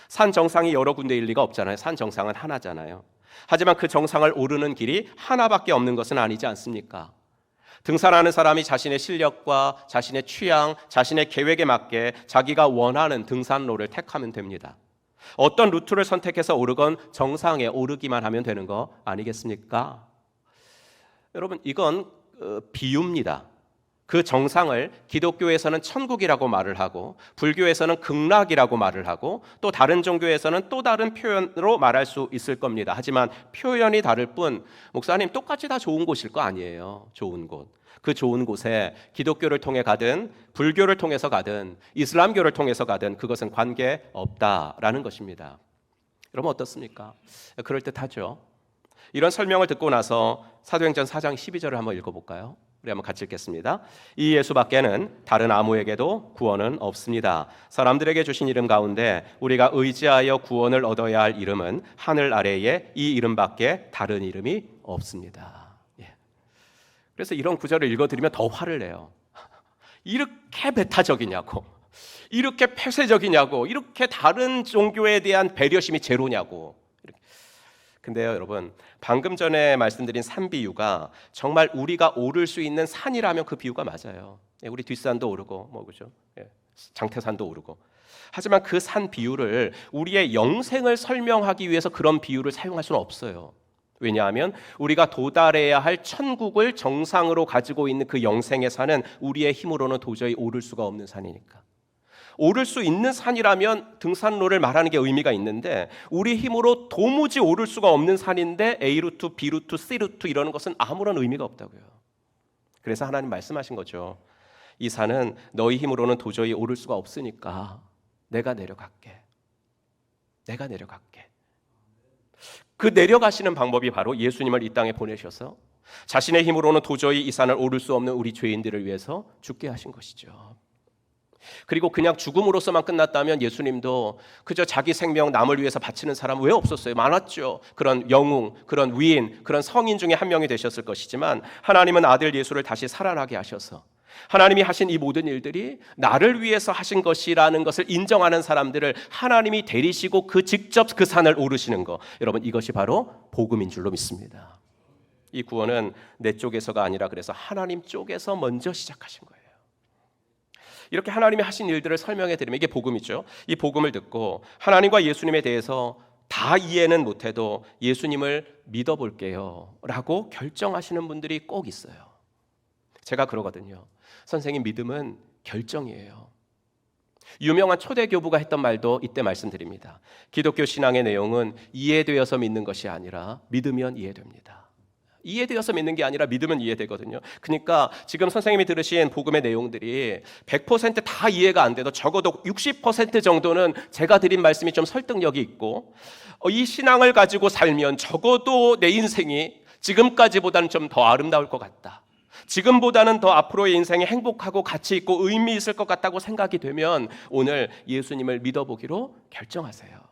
산 정상이 여러 군데일 리가 없잖아요. 산 정상은 하나잖아요. 하지만 그 정상을 오르는 길이 하나밖에 없는 것은 아니지 않습니까? 등산하는 사람이 자신의 실력과 자신의 취향, 자신의 계획에 맞게 자기가 원하는 등산로를 택하면 됩니다. 어떤 루트를 선택해서 오르건 정상에 오르기만 하면 되는 거 아니겠습니까? 여러분, 이건 비유입니다. 그 정상을 기독교에서는 천국이라고 말을 하고 불교에서는 극락이라고 말을 하고 또 다른 종교에서는 또 다른 표현으로 말할 수 있을 겁니다. 하지만 표현이 다를 뿐 목사님 똑같이 다 좋은 곳일 거 아니에요. 좋은 곳. 그 좋은 곳에 기독교를 통해 가든 불교를 통해서 가든 이슬람교를 통해서 가든 그것은 관계없다라는 것입니다. 여러분 어떻습니까? 그럴듯하죠. 이런 설명을 듣고 나서 사도행전 4장 12절을 한번 읽어볼까요? 우리 한번 같이 읽겠습니다. 이 예수밖에는 다른 아무에게도 구원은 없습니다. 사람들에게 주신 이름 가운데 우리가 의지하여 구원을 얻어야 할 이름은 하늘 아래에 이 이름밖에 다른 이름이 없습니다. 예. 그래서 이런 구절을 읽어드리면 더 화를 내요. 이렇게 배타적이냐고, 이렇게 폐쇄적이냐고, 이렇게 다른 종교에 대한 배려심이 제로냐고. 근데요 여러분, 방금 전에 말씀드린 산 비유가 정말 우리가 오를 수 있는 산이라면 그 비유가 맞아요. 우리 뒷산도 오르고 그죠? 장태산도 오르고. 하지만 그 산 비유를 우리의 영생을 설명하기 위해서 그런 비유를 사용할 수는 없어요. 왜냐하면 우리가 도달해야 할 천국을 정상으로 가지고 있는 그 영생의 산은 우리의 힘으로는 도저히 오를 수가 없는 산이니까. 오를 수 있는 산이라면 등산로를 말하는 게 의미가 있는데 우리 힘으로 도무지 오를 수가 없는 산인데 A루트, B루트, C루트 이러는 것은 아무런 의미가 없다고요. 그래서 하나님 말씀하신 거죠. 이 산은 너희 힘으로는 도저히 오를 수가 없으니까 내가 내려갈게. 내가 내려갈게. 그 내려가시는 방법이 바로 예수님을 이 땅에 보내셔서 자신의 힘으로는 도저히 이 산을 오를 수 없는 우리 죄인들을 위해서 죽게 하신 것이죠. 그리고 그냥 죽음으로서만 끝났다면 예수님도 그저 자기 생명 남을 위해서 바치는 사람 왜 없었어요? 많았죠. 그런 영웅, 그런 위인, 그런 성인 중에 한 명이 되셨을 것이지만 하나님은 아들 예수를 다시 살아나게 하셔서 하나님이 하신 이 모든 일들이 나를 위해서 하신 것이라는 것을 인정하는 사람들을 하나님이 데리시고 직접 그 산을 오르시는 것, 여러분 이것이 바로 복음인 줄로 믿습니다. 이 구원은 내 쪽에서가 아니라 그래서 하나님 쪽에서 먼저 시작하신 거예요. 이렇게 하나님이 하신 일들을 설명해 드리면 이게 복음이죠. 이 복음을 듣고 하나님과 예수님에 대해서 다 이해는 못해도 예수님을 믿어볼게요 라고 결정하시는 분들이 꼭 있어요. 제가 그러거든요. 선생님, 믿음은 결정이에요. 유명한 초대 교부가 했던 말도 이때 말씀드립니다. 기독교 신앙의 내용은 이해되어서 믿는 것이 아니라 믿으면 이해됩니다. 이해되어서 믿는 게 아니라 믿으면 이해되거든요. 그러니까 지금 선생님이 들으신 복음의 내용들이 100% 다 이해가 안 돼도 적어도 60% 정도는 제가 드린 말씀이 좀 설득력이 있고 이 신앙을 가지고 살면 적어도 내 인생이 지금까지보다는 좀 더 아름다울 것 같다. 지금보다는 더 앞으로의 인생이 행복하고 가치 있고 의미 있을 것 같다고 생각이 되면 오늘 예수님을 믿어보기로 결정하세요.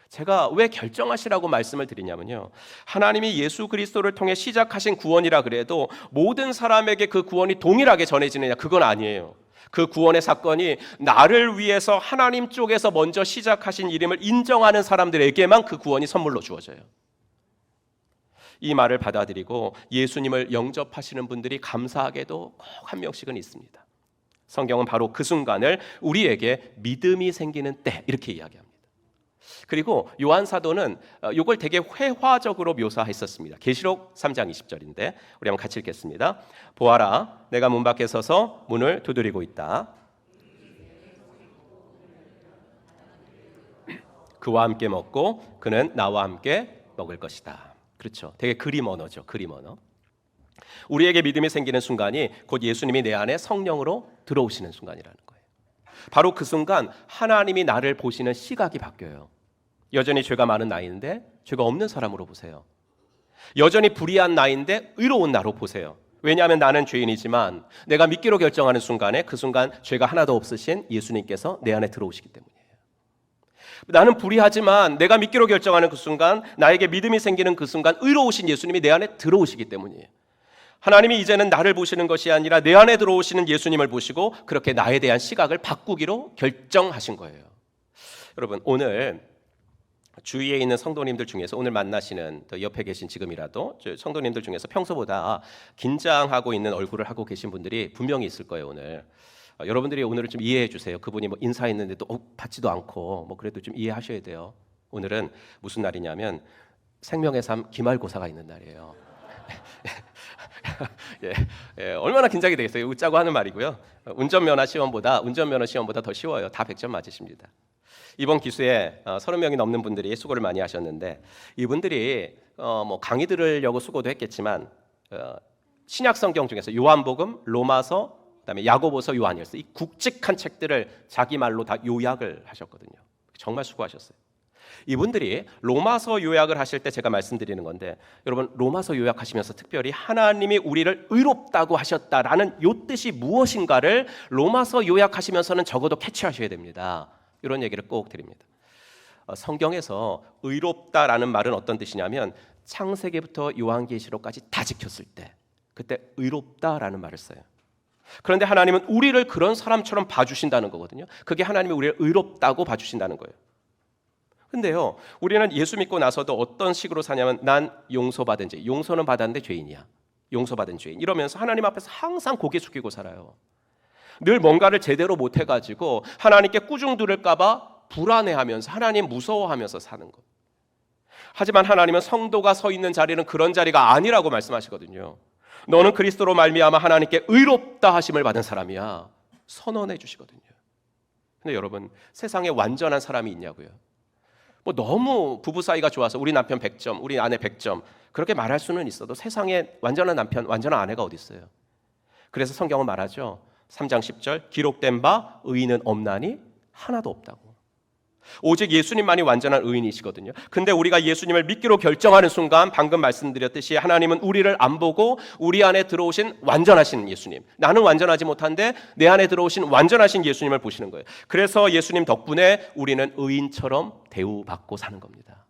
제가 왜 결정하시라고 말씀을 드리냐면요, 하나님이 예수 그리스도를 통해 시작하신 구원이라 그래도 모든 사람에게 그 구원이 동일하게 전해지느냐, 그건 아니에요. 그 구원의 사건이 나를 위해서 하나님 쪽에서 먼저 시작하신 일임을 인정하는 사람들에게만 그 구원이 선물로 주어져요. 이 말을 받아들이고 예수님을 영접하시는 분들이 감사하게도 꼭 한 명씩은 있습니다. 성경은 바로 그 순간을 우리에게 믿음이 생기는 때 이렇게 이야기합니다. 그리고 요한 사도는 이걸 되게 회화적으로 묘사했었습니다. 계시록 3장 20절인데 우리 한번 같이 읽겠습니다. 보아라, 내가 문 밖에 서서 문을 두드리고 있다. 그와 함께 먹고 그는 나와 함께 먹을 것이다. 그렇죠. 되게 그림 언어죠. 그림 언어. 우리에게 믿음이 생기는 순간이 곧 예수님이 내 안에 성령으로 들어오시는 순간이라는 거예요. 바로 그 순간 하나님이 나를 보시는 시각이 바뀌어요. 여전히 죄가 많은 나인데 죄가 없는 사람으로 보세요. 여전히 불의한 나인데 의로운 나로 보세요. 왜냐하면 나는 죄인이지만 내가 믿기로 결정하는 순간에 그 순간 죄가 하나도 없으신 예수님께서 내 안에 들어오시기 때문이에요. 나는 불의하지만 내가 믿기로 결정하는 그 순간, 나에게 믿음이 생기는 그 순간 의로우신 예수님이 내 안에 들어오시기 때문이에요. 하나님이 이제는 나를 보시는 것이 아니라 내 안에 들어오시는 예수님을 보시고 그렇게 나에 대한 시각을 바꾸기로 결정하신 거예요. 여러분, 오늘 주위에 있는 성도님들 중에서 오늘 만나시는 옆에 계신 지금이라도 성도님들 중에서 평소보다 긴장하고 있는 얼굴을 하고 계신 분들이 분명히 있을 거예요. 오늘 여러분들이 오늘은 좀 이해해 주세요. 그분이 뭐 인사했는데도 받지도 않고 뭐 그래도 좀 이해하셔야 돼요. 오늘은 무슨 날이냐면 생명의 삶 기말고사가 있는 날이에요. 얼마나 긴장이 되겠어요. 웃자고 하는 말이고요. 운전면허 시험보다 더 쉬워요. 다 100점 맞으십니다. 이번 기수에 30명이 넘는 분들이 수고를 많이 하셨는데 이분들이 뭐 강의 들으려고 수고도 했겠지만 신약 성경 중에서 요한복음, 로마서, 그다음에 야고보서, 요한일서 이 굵직한 책들을 자기 말로 다 요약을 하셨거든요. 정말 수고하셨어요. 이분들이 로마서 요약을 하실 때 제가 말씀드리는 건데, 여러분 로마서 요약하시면서 특별히 하나님이 우리를 의롭다고 하셨다라는 요 뜻이 무엇인가를 로마서 요약하시면서는 적어도 캐치하셔야 됩니다. 이런 얘기를 꼭 드립니다. 성경에서 의롭다라는 말은 어떤 뜻이냐면 창세기부터 요한계시록까지 다 지켰을 때 그때 의롭다라는 말을 써요. 그런데 하나님은 우리를 그런 사람처럼 봐주신다는 거거든요. 그게 하나님이 우리를 의롭다고 봐주신다는 거예요. 근데요, 우리는 예수 믿고 나서도 어떤 식으로 사냐면 난 용서받은 죄, 용서는 받았는데 죄인이야, 용서받은 죄인 이러면서 하나님 앞에서 항상 고개 숙이고 살아요. 늘 뭔가를 제대로 못해가지고 하나님께 꾸중 들을까 봐 불안해하면서 하나님 무서워하면서 사는 것. 하지만 하나님은 성도가 서 있는 자리는 그런 자리가 아니라고 말씀하시거든요. 너는 그리스도로 말미암아 하나님께 의롭다 하심을 받은 사람이야, 선언해 주시거든요. 근데 여러분, 세상에 완전한 사람이 있냐고요? 뭐 너무 부부 사이가 좋아서 우리 남편 100점, 우리 아내 100점 그렇게 말할 수는 있어도 세상에 완전한 남편, 완전한 아내가 어디 있어요? 그래서 성경은 말하죠. 3장 10절 기록된 바 의인은 없나니 하나도 없다고. 오직 예수님만이 완전한 의인이시거든요. 근데 우리가 예수님을 믿기로 결정하는 순간 방금 말씀드렸듯이 하나님은 우리를 안 보고 우리 안에 들어오신 완전하신 예수님, 나는 완전하지 못한데 내 안에 들어오신 완전하신 예수님을 보시는 거예요. 그래서 예수님 덕분에 우리는 의인처럼 대우받고 사는 겁니다.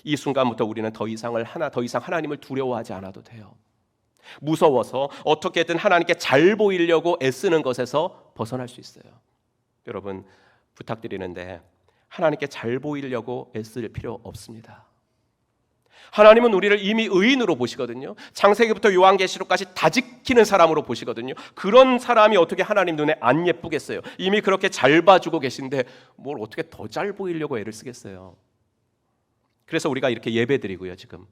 이 순간부터 우리는 더 이상 하나님을 두려워하지 않아도 돼요. 무서워서 어떻게든 하나님께 잘 보이려고 애쓰는 것에서 벗어날 수 있어요. 여러분, 부탁드리는데 하나님께 잘 보이려고 애쓸 필요 없습니다. 하나님은 우리를 이미 의인으로 보시거든요. 창세기부터 요한계시록까지 다 지키는 사람으로 보시거든요. 그런 사람이 어떻게 하나님 눈에 안 예쁘겠어요? 이미 그렇게 잘 봐주고 계신데 뭘 어떻게 더 잘 보이려고 애를 쓰겠어요? 그래서 우리가 이렇게 예배드리고요. 지금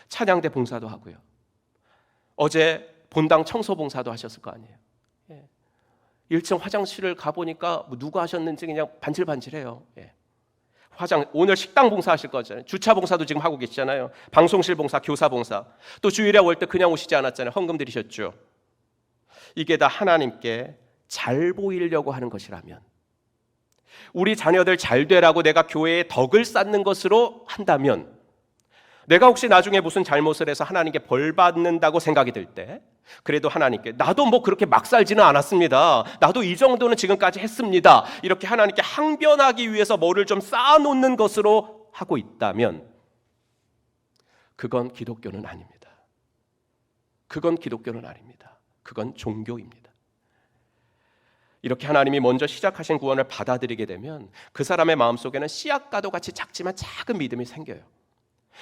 찬양대 봉사도 하고요. 어제 본당 청소 봉사도 하셨을 거 아니에요. 1층 화장실을 가보니까 누가 하셨는지 그냥 반질반질해요. 오늘 식당 봉사하실 거잖아요. 주차 봉사도 지금 하고 계시잖아요. 방송실 봉사, 교사 봉사. 또 주일에 올 때 그냥 오시지 않았잖아요. 헌금 드리셨죠. 이게 다 하나님께 잘 보이려고 하는 것이라면, 우리 자녀들 잘 되라고 내가 교회에 덕을 쌓는 것으로 한다면, 내가 혹시 나중에 무슨 잘못을 해서 하나님께 벌 받는다고 생각이 들 때 그래도 하나님께 나도 뭐 그렇게 막 살지는 않았습니다, 나도 이 정도는 지금까지 했습니다, 이렇게 하나님께 항변하기 위해서 뭐를 좀 쌓아놓는 것으로 하고 있다면 그건 기독교는 아닙니다. 그건 기독교는 아닙니다. 그건 종교입니다. 이렇게 하나님이 먼저 시작하신 구원을 받아들이게 되면 그 사람의 마음속에는 씨앗과도 같이 작지만 작은 믿음이 생겨요.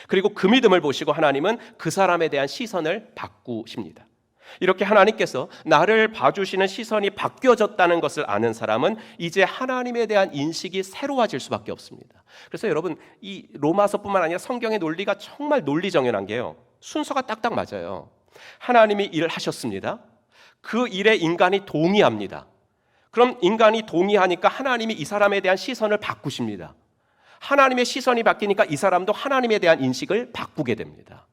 그리고 그 믿음을 보시고 하나님은 그 사람에 대한 시선을 바꾸십니다. 이렇게 하나님께서 나를 봐주시는 시선이 바뀌어졌다는 것을 아는 사람은 이제 하나님에 대한 인식이 새로워질 수밖에 없습니다. 그래서 여러분, 이 로마서뿐만 아니라 성경의 논리가 정말 논리정연한 게요, 순서가 딱딱 맞아요. 하나님이 일을 하셨습니다. 그 일에 인간이 동의합니다. 그럼 인간이 동의하니까 하나님이 이 사람에 대한 시선을 바꾸십니다. 하나님의 시선이 바뀌니까 이 사람도 하나님에 대한 인식을 바꾸게 됩니다.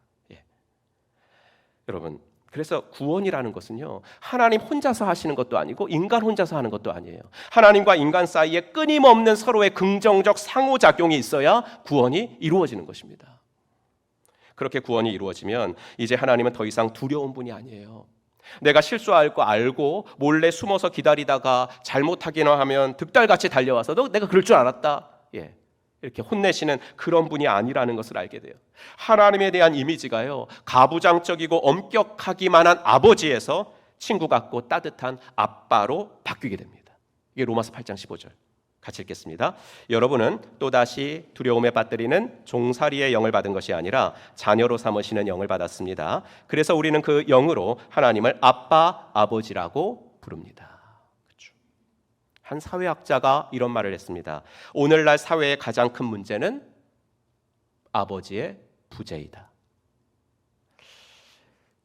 여러분, 그래서 구원이라는 것은요, 하나님 혼자서 하시는 것도 아니고 인간 혼자서 하는 것도 아니에요. 하나님과 인간 사이에 끊임없는 서로의 긍정적 상호작용이 있어야 구원이 이루어지는 것입니다. 그렇게 구원이 이루어지면 이제 하나님은 더 이상 두려운 분이 아니에요. 내가 실수할 거 알고 몰래 숨어서 기다리다가 잘못하기나 하면 득달같이 달려와서 너 내가 그럴 줄 알았다, 이렇게 혼내시는 그런 분이 아니라는 것을 알게 돼요. 하나님에 대한 이미지가요, 가부장적이고 엄격하기만 한 아버지에서 친구 같고 따뜻한 아빠로 바뀌게 됩니다. 이게 로마서 8장 15절 같이 읽겠습니다. 여러분은 또다시 두려움에 빠뜨리는 종살이의 영을 받은 것이 아니라 자녀로 삼으시는 영을 받았습니다. 그래서 우리는 그 영으로 하나님을 아빠, 아버지라고 부릅니다. 그렇죠? 한 사회학자가 이런 말을 했습니다. 오늘날 사회의 가장 큰 문제는 아버지의 부재이다.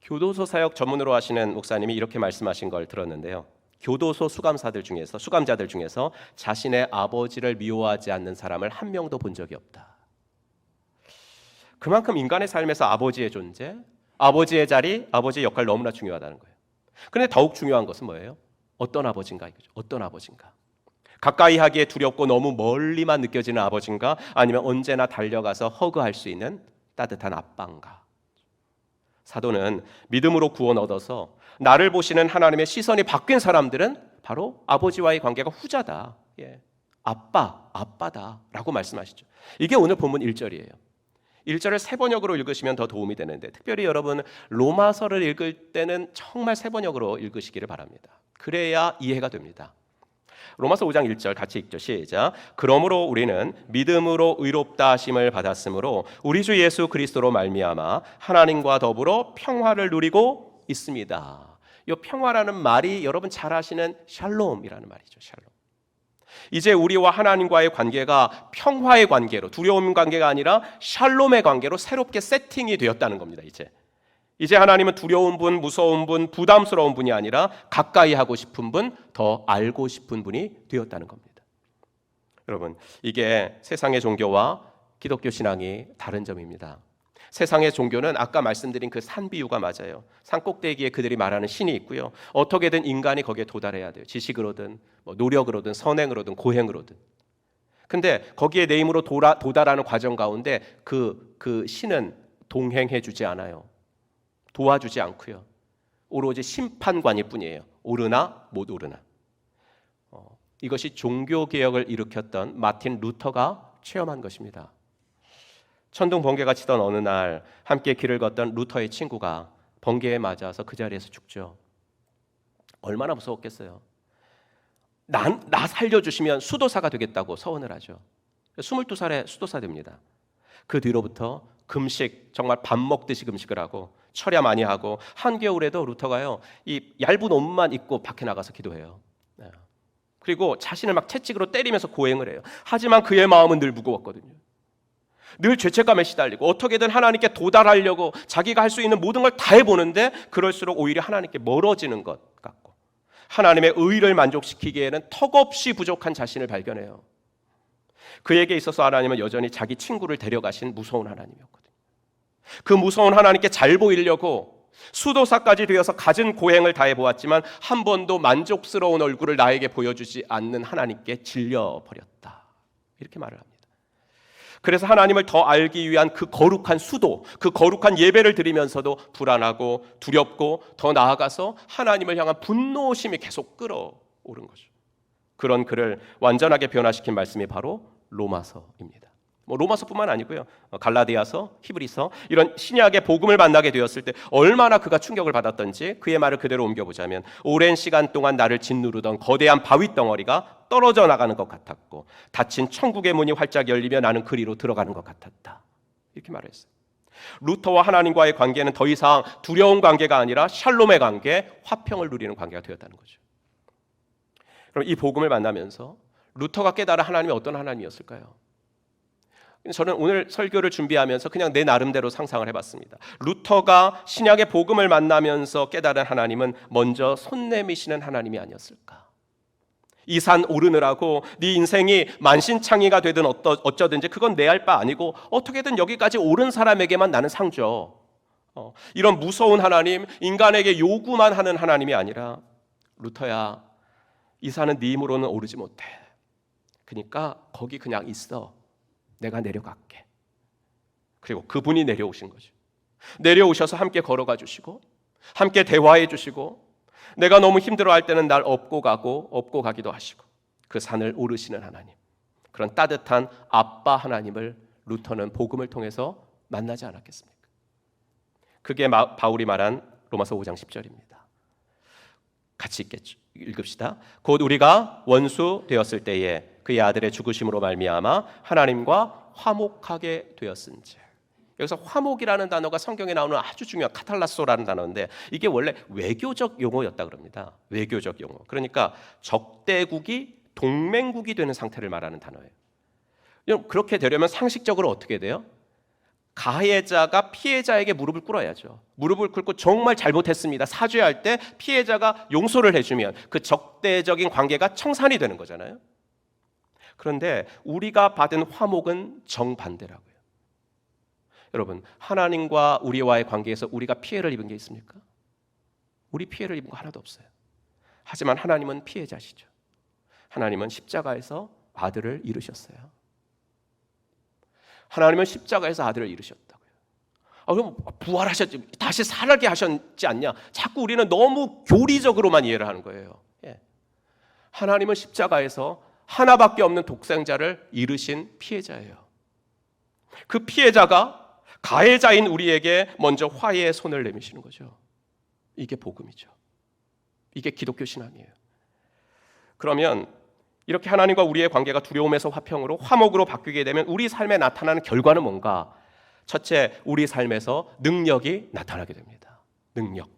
교도소 사역 전문으로 하시는 목사님이 이렇게 말씀하신 걸 들었는데요. 교도소 수감자들 중에서 자신의 아버지를 미워하지 않는 사람을 한 명도 본 적이 없다. 그만큼 인간의 삶에서 아버지의 존재, 아버지의 자리, 아버지의 역할 너무나 중요하다는 거예요. 그런데 더욱 중요한 것은 뭐예요? 어떤 아버지인가 이거죠. 어떤 아버지인가. 가까이 하기에 두렵고 너무 멀리만 느껴지는 아버지인가, 아니면 언제나 달려가서 허그할 수 있는 따뜻한 아빠인가. 사도는 믿음으로 구원 얻어서 나를 보시는 하나님의 시선이 바뀐 사람들은 바로 아버지와의 관계가 후자다, 아빠다 라고 말씀하시죠. 이게 오늘 본문 1절이에요 1절을 세번역으로 읽으시면 더 도움이 되는데, 특별히 여러분 로마서를 읽을 때는 정말 세번역으로 읽으시기를 바랍니다. 그래야 이해가 됩니다. 로마서 5장 1절 같이 읽죠. 시작. 그러므로 우리는 믿음으로 의롭다 하심을 받았으므로 우리 주 예수 그리스도로 말미암아 하나님과 더불어 평화를 누리고 있습니다. 이 평화라는 말이 여러분 잘 아시는 샬롬이라는 말이죠. 샬롬. 이제 우리와 하나님과의 관계가 평화의 관계로, 두려움 관계가 아니라 샬롬의 관계로 새롭게 세팅이 되었다는 겁니다. 이제 하나님은 두려운 분, 무서운 분, 부담스러운 분이 아니라 가까이 하고 싶은 분, 더 알고 싶은 분이 되었다는 겁니다. 여러분, 이게 세상의 종교와 기독교 신앙이 다른 점입니다. 세상의 종교는 아까 말씀드린 그 산 비유가 맞아요. 산 꼭대기에 그들이 말하는 신이 있고요, 어떻게든 인간이 거기에 도달해야 돼요. 지식으로든 노력으로든 선행으로든 고행으로든. 근데 거기에 내 힘으로 도달하는 과정 가운데 그 신은 동행해 주지 않아요. 도와주지 않고요, 오로지 심판관일 뿐이에요. 오르나 못 오르나. 이것이 종교개혁을 일으켰던 마틴 루터가 체험한 것입니다. 천둥 번개가 치던 어느 날 함께 길을 걷던 루터의 친구가 번개에 맞아서 그 자리에서 죽죠. 얼마나 무서웠겠어요. 나 살려주시면 수도사가 되겠다고 서원을 하죠. 22살에 수도사 됩니다. 그 뒤로부터 금식, 정말 밥 먹듯이 금식을 하고 철야 많이 하고, 한겨울에도 루터가요, 이 얇은 옷만 입고 밖에 나가서 기도해요. 그리고 자신을 막 채찍으로 때리면서 고행을 해요. 하지만 그의 마음은 늘 무거웠거든요. 늘 죄책감에 시달리고 어떻게든 하나님께 도달하려고 자기가 할 수 있는 모든 걸 다 해보는데, 그럴수록 오히려 하나님께 멀어지는 것 같고 하나님의 의를 만족시키기에는 턱없이 부족한 자신을 발견해요. 그에게 있어서 하나님은 여전히 자기 친구를 데려가신 무서운 하나님이었거든요. 그 무서운 하나님께 잘 보이려고 수도사까지 되어서 갖은 고행을 다 해보았지만 한 번도 만족스러운 얼굴을 나에게 보여주지 않는 하나님께 질려버렸다, 이렇게 말을 합니다. 그래서 하나님을 더 알기 위한 그 거룩한 수도, 그 거룩한 예배를 드리면서도 불안하고 두렵고, 더 나아가서 하나님을 향한 분노심이 계속 끌어오른 거죠. 그런 그를 완전하게 변화시킨 말씀이 바로 로마서입니다. 로마서뿐만 아니고요, 갈라디아서, 히브리서, 이런 신약의 복음을 만나게 되었을 때 얼마나 그가 충격을 받았던지 그의 말을 그대로 옮겨보자면, 오랜 시간 동안 나를 짓누르던 거대한 바위 덩어리가 떨어져 나가는 것 같았고, 닫힌 천국의 문이 활짝 열리며 나는 그리로 들어가는 것 같았다, 이렇게 말했어요. 루터와 하나님과의 관계는 더 이상 두려운 관계가 아니라 샬롬의 관계, 화평을 누리는 관계가 되었다는 거죠. 그럼 이 복음을 만나면서 루터가 깨달은 하나님이 어떤 하나님이었을까요? 저는 오늘 설교를 준비하면서 그냥 내 나름대로 상상을 해봤습니다. 루터가 신약의 복음을 만나면서 깨달은 하나님은 먼저 손 내미시는 하나님이 아니었을까? 이 산 오르느라고 네 인생이 만신창이가 되든 어쩌든지 그건 내 할 바 아니고 어떻게든 여기까지 오른 사람에게만 나는 상 줘. 이런 무서운 하나님, 인간에게 요구만 하는 하나님이 아니라 루터야, 이 산은 네 힘으로는 오르지 못해. 그러니까 거기 그냥 있어. 내가 내려갈게. 그리고 그분이 내려오신 거죠. 내려오셔서 함께 걸어가 주시고 함께 대화해 주시고 내가 너무 힘들어할 때는 날 업고 가기도 하시고 그 산을 오르시는 하나님, 그런 따뜻한 아빠 하나님을 루터는 복음을 통해서 만나지 않았겠습니까? 그게 바울이 말한 로마서 5장 10절입니다. 같이 읽읍시다. 곧 우리가 원수 되었을 때에 그의 아들의 죽으심으로 말미암아 하나님과 화목하게 되었은지. 여기서 화목이라는 단어가 성경에 나오는 아주 중요한 카탈라소라는 단어인데 이게 원래 외교적 용어였다 그럽니다. 외교적 용어. 그러니까 적대국이 동맹국이 되는 상태를 말하는 단어예요. 그렇게 되려면 상식적으로 어떻게 돼요? 가해자가 피해자에게 무릎을 꿇어야죠. 무릎을 꿇고 정말 잘못했습니다, 사죄할 때 피해자가 용서를 해주면 그 적대적인 관계가 청산이 되는 거잖아요. 그런데 우리가 받은 화목은 정반대라고요. 여러분, 하나님과 우리와의 관계에서 우리가 피해를 입은 게 있습니까? 우리 피해를 입은 거 하나도 없어요. 하지만 하나님은 피해자시죠. 하나님은 십자가에서 아들을 잃으셨어요. 하나님은 십자가에서 아들을 잃으셨다고요. 그럼 부활하셨지, 다시 살게 하셨지 않냐? 자꾸 우리는 너무 교리적으로만 이해를 하는 거예요. 하나님은 십자가에서 하나밖에 없는 독생자를 잃으신 피해자예요. 그 피해자가 가해자인 우리에게 먼저 화해의 손을 내미시는 거죠. 이게 복음이죠. 이게 기독교 신앙이에요. 그러면 이렇게 하나님과 우리의 관계가 두려움에서 화평으로 화목으로 바뀌게 되면 우리 삶에 나타나는 결과는 뭔가? 첫째, 우리 삶에서 능력이 나타나게 됩니다. 능력.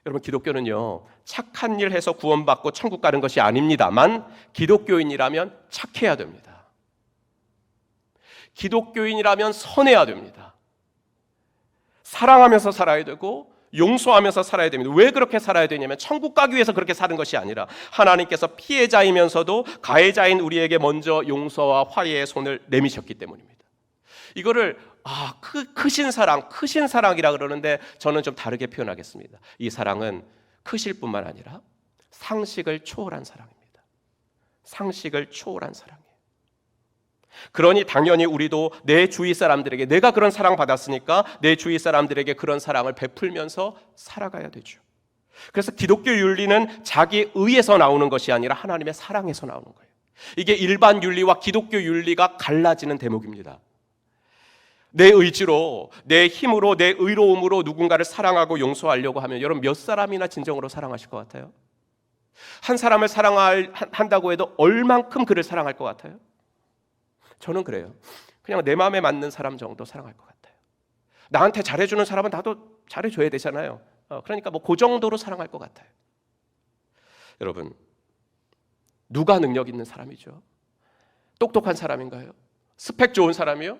여러분, 기독교는요, 착한 일 해서 구원받고 천국 가는 것이 아닙니다만 기독교인이라면 착해야 됩니다. 기독교인이라면 선해야 됩니다. 사랑하면서 살아야 되고 용서하면서 살아야 됩니다. 왜 그렇게 살아야 되냐면 천국 가기 위해서 그렇게 사는 것이 아니라 하나님께서 피해자이면서도 가해자인 우리에게 먼저 용서와 화해의 손을 내미셨기 때문입니다. 이거를 크신 사랑이라 그러는데 저는 좀 다르게 표현하겠습니다. 이 사랑은 크실 뿐만 아니라 상식을 초월한 사랑입니다. 상식을 초월한 사랑이에요. 그러니 당연히 우리도 내 주위 사람들에게, 내가 그런 사랑 받았으니까 내 주위 사람들에게 그런 사랑을 베풀면서 살아가야 되죠. 그래서 기독교 윤리는 자기 의에서 나오는 것이 아니라 하나님의 사랑에서 나오는 거예요. 이게 일반 윤리와 기독교 윤리가 갈라지는 대목입니다. 내 의지로, 내 힘으로, 내 의로움으로 누군가를 사랑하고 용서하려고 하면 여러분 몇 사람이나 진정으로 사랑하실 것 같아요? 한 사람을 사랑한다고 해도 얼만큼 그를 사랑할 것 같아요? 저는 그래요. 그냥 내 마음에 맞는 사람 정도 사랑할 것 같아요. 나한테 잘해주는 사람은 나도 잘해줘야 되잖아요. 그러니까 그 정도로 사랑할 것 같아요. 여러분, 누가 능력 있는 사람이죠? 똑똑한 사람인가요? 스펙 좋은 사람이요?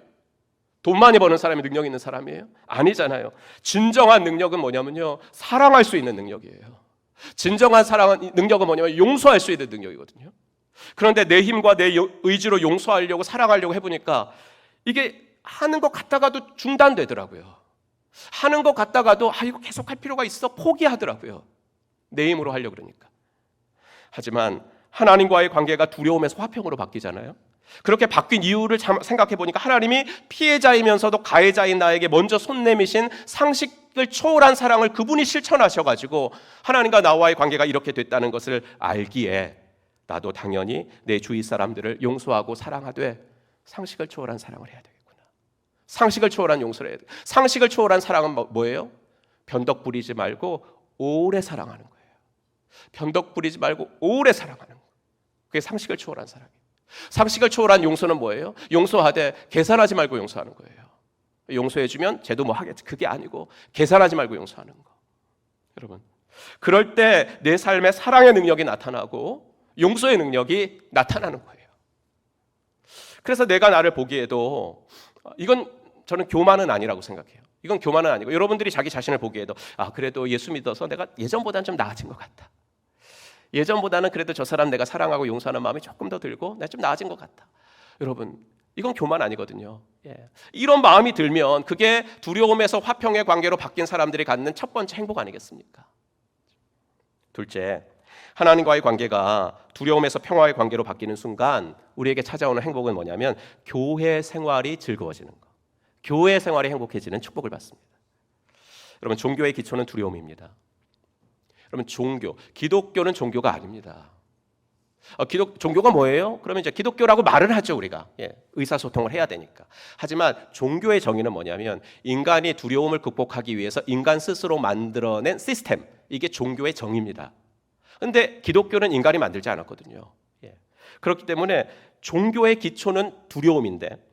돈 많이 버는 사람이 능력 있는 사람이에요? 아니잖아요. 진정한 능력은 뭐냐면요, 사랑할 수 있는 능력이에요. 진정한 능력은 뭐냐면 용서할 수 있는 능력이거든요. 그런데 내 힘과 내 의지로 용서하려고 사랑하려고 해보니까 이게 하는 것 같다가도 중단되더라고요. 하는 것 같다가도 이거 계속 할 필요가 있어 포기하더라고요. 내 힘으로 하려고 그러니까. 하지만 하나님과의 관계가 두려움에서 화평으로 바뀌잖아요. 그렇게 바뀐 이유를 생각해 보니까 하나님이 피해자이면서도 가해자인 나에게 먼저 손 내미신 상식을 초월한 사랑을 그분이 실천하셔가지고 하나님과 나와의 관계가 이렇게 됐다는 것을 알기에 나도 당연히 내 주위 사람들을 용서하고 사랑하되 상식을 초월한 사랑을 해야 되겠구나. 상식을 초월한 용서를 해야 돼. 상식을 초월한 사랑은 뭐예요? 변덕 부리지 말고 오래 사랑하는 거예요. 변덕 부리지 말고 오래 사랑하는 거예요. 그게 상식을 초월한 사랑이에요. 상식을 초월한 용서는 뭐예요? 용서하되 계산하지 말고 용서하는 거예요. 용서해주면 쟤도 뭐 하겠지. 그게 아니고 계산하지 말고 용서하는 거. 여러분, 그럴 때 내 삶에 사랑의 능력이 나타나고 용서의 능력이 나타나는 거예요. 그래서 내가 나를 보기에도 이건 저는 교만은 아니라고 생각해요. 이건 교만은 아니고 여러분들이 자기 자신을 보기에도 그래도 예수 믿어서 내가 예전보다는 좀 나아진 것 같다. 예전보다는 그래도 저 사람 내가 사랑하고 용서하는 마음이 조금 더 들고 내가 좀 나아진 것 같다. 여러분, 이건 교만 아니거든요. 예. 이런 마음이 들면 그게 두려움에서 화평의 관계로 바뀐 사람들이 갖는 첫 번째 행복 아니겠습니까? 둘째, 하나님과의 관계가 두려움에서 평화의 관계로 바뀌는 순간 우리에게 찾아오는 행복은 뭐냐면 교회 생활이 즐거워지는 것. 교회 생활이 행복해지는 축복을 받습니다. 여러분, 종교의 기초는 두려움입니다. 여러분, 기독교는 종교가 아닙니다. 종교가 뭐예요? 그러면 이제 기독교라고 말을 하죠, 우리가. 예, 의사소통을 해야 되니까. 하지만 종교의 정의는 뭐냐면 인간이 두려움을 극복하기 위해서 인간 스스로 만들어낸 시스템, 이게 종교의 정의입니다. 근데 기독교는 인간이 만들지 않았거든요. 예. 그렇기 때문에 종교의 기초는 두려움인데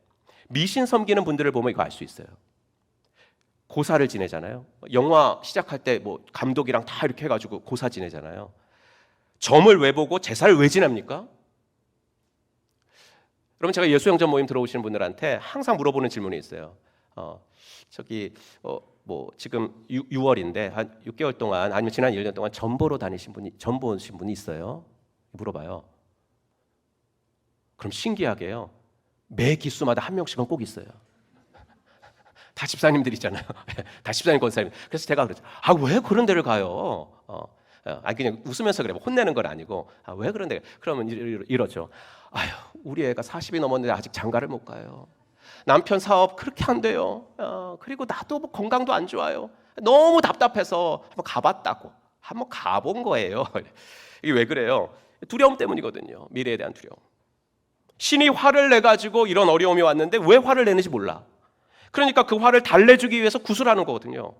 미신 섬기는 분들을 보면 이거 알 수 있어요. 고사를 지내잖아요. 영화 시작할 때 뭐 감독이랑 다 이렇게 해가지고 고사 지내잖아요. 점을 왜 보고 제사를 왜 지냅니까? 여러분, 제가 예수영전 모임 들어오시는 분들한테 항상 물어보는 질문이 있어요. 뭐 지금 6월인데 한 6개월 동안 아니면 지난 1년 동안 점 보러 점 보신 분이 있어요? 물어봐요. 그럼 신기하게요, 매 기수마다 한 명씩은 꼭 있어요. 다 집사님들이잖아요. 다 집사님 권사님. 그래서 제가 그러죠. 왜 그런 데를 가요? 그냥 웃으면서 그래. 혼내는 건 아니고. 왜 그런 데? 그러면 이러죠. 우리 애가 40이 넘었는데 아직 장가를 못 가요. 남편 사업 그렇게 안 돼요. 그리고 나도 뭐 건강도 안 좋아요. 너무 답답해서 한번 가봤다고. 한번 가본 거예요. 이게 왜 그래요? 두려움 때문이거든요. 미래에 대한 두려움. 신이 화를 내가지고 이런 어려움이 왔는데 왜 화를 내는지 몰라. 그러니까 그 화를 달래주기 위해서 구슬하는 거거든요.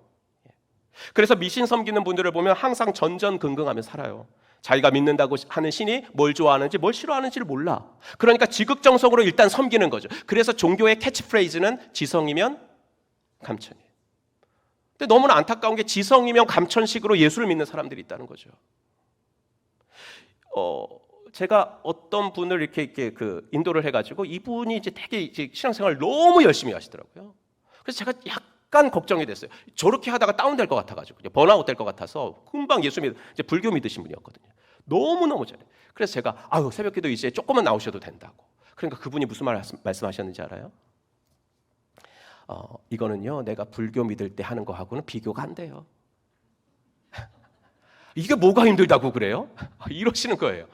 그래서 미신 섬기는 분들을 보면 항상 전전긍긍하며 살아요. 자기가 믿는다고 하는 신이 뭘 좋아하는지 뭘 싫어하는지를 몰라. 그러니까 지극정성으로 일단 섬기는 거죠. 그래서 종교의 캐치프레이즈는 지성이면 감천이에요. 근데 너무나 안타까운 게 지성이면 감천식으로 예수를 믿는 사람들이 있다는 거죠. 제가 어떤 분을 이렇게 인도를 해가지고 이분이 이제 되게 이제 신앙생활을 너무 열심히 하시더라고요. 그래서 제가 약간 걱정이 됐어요. 저렇게 하다가 다운될 것 같아가지고 번아웃 될 것 같아서 금방 예수 믿 이제 불교 믿으신 분이었거든요. 너무 잘해. 그래서 제가 새벽기도 이제 조금만 나오셔도 된다고. 그러니까 그분이 무슨 말씀하셨는지 알아요? 이거는요, 내가 불교 믿을 때 하는 거하고는 비교가 안 돼요. 이게 뭐가 힘들다고 그래요? 이러시는 거예요.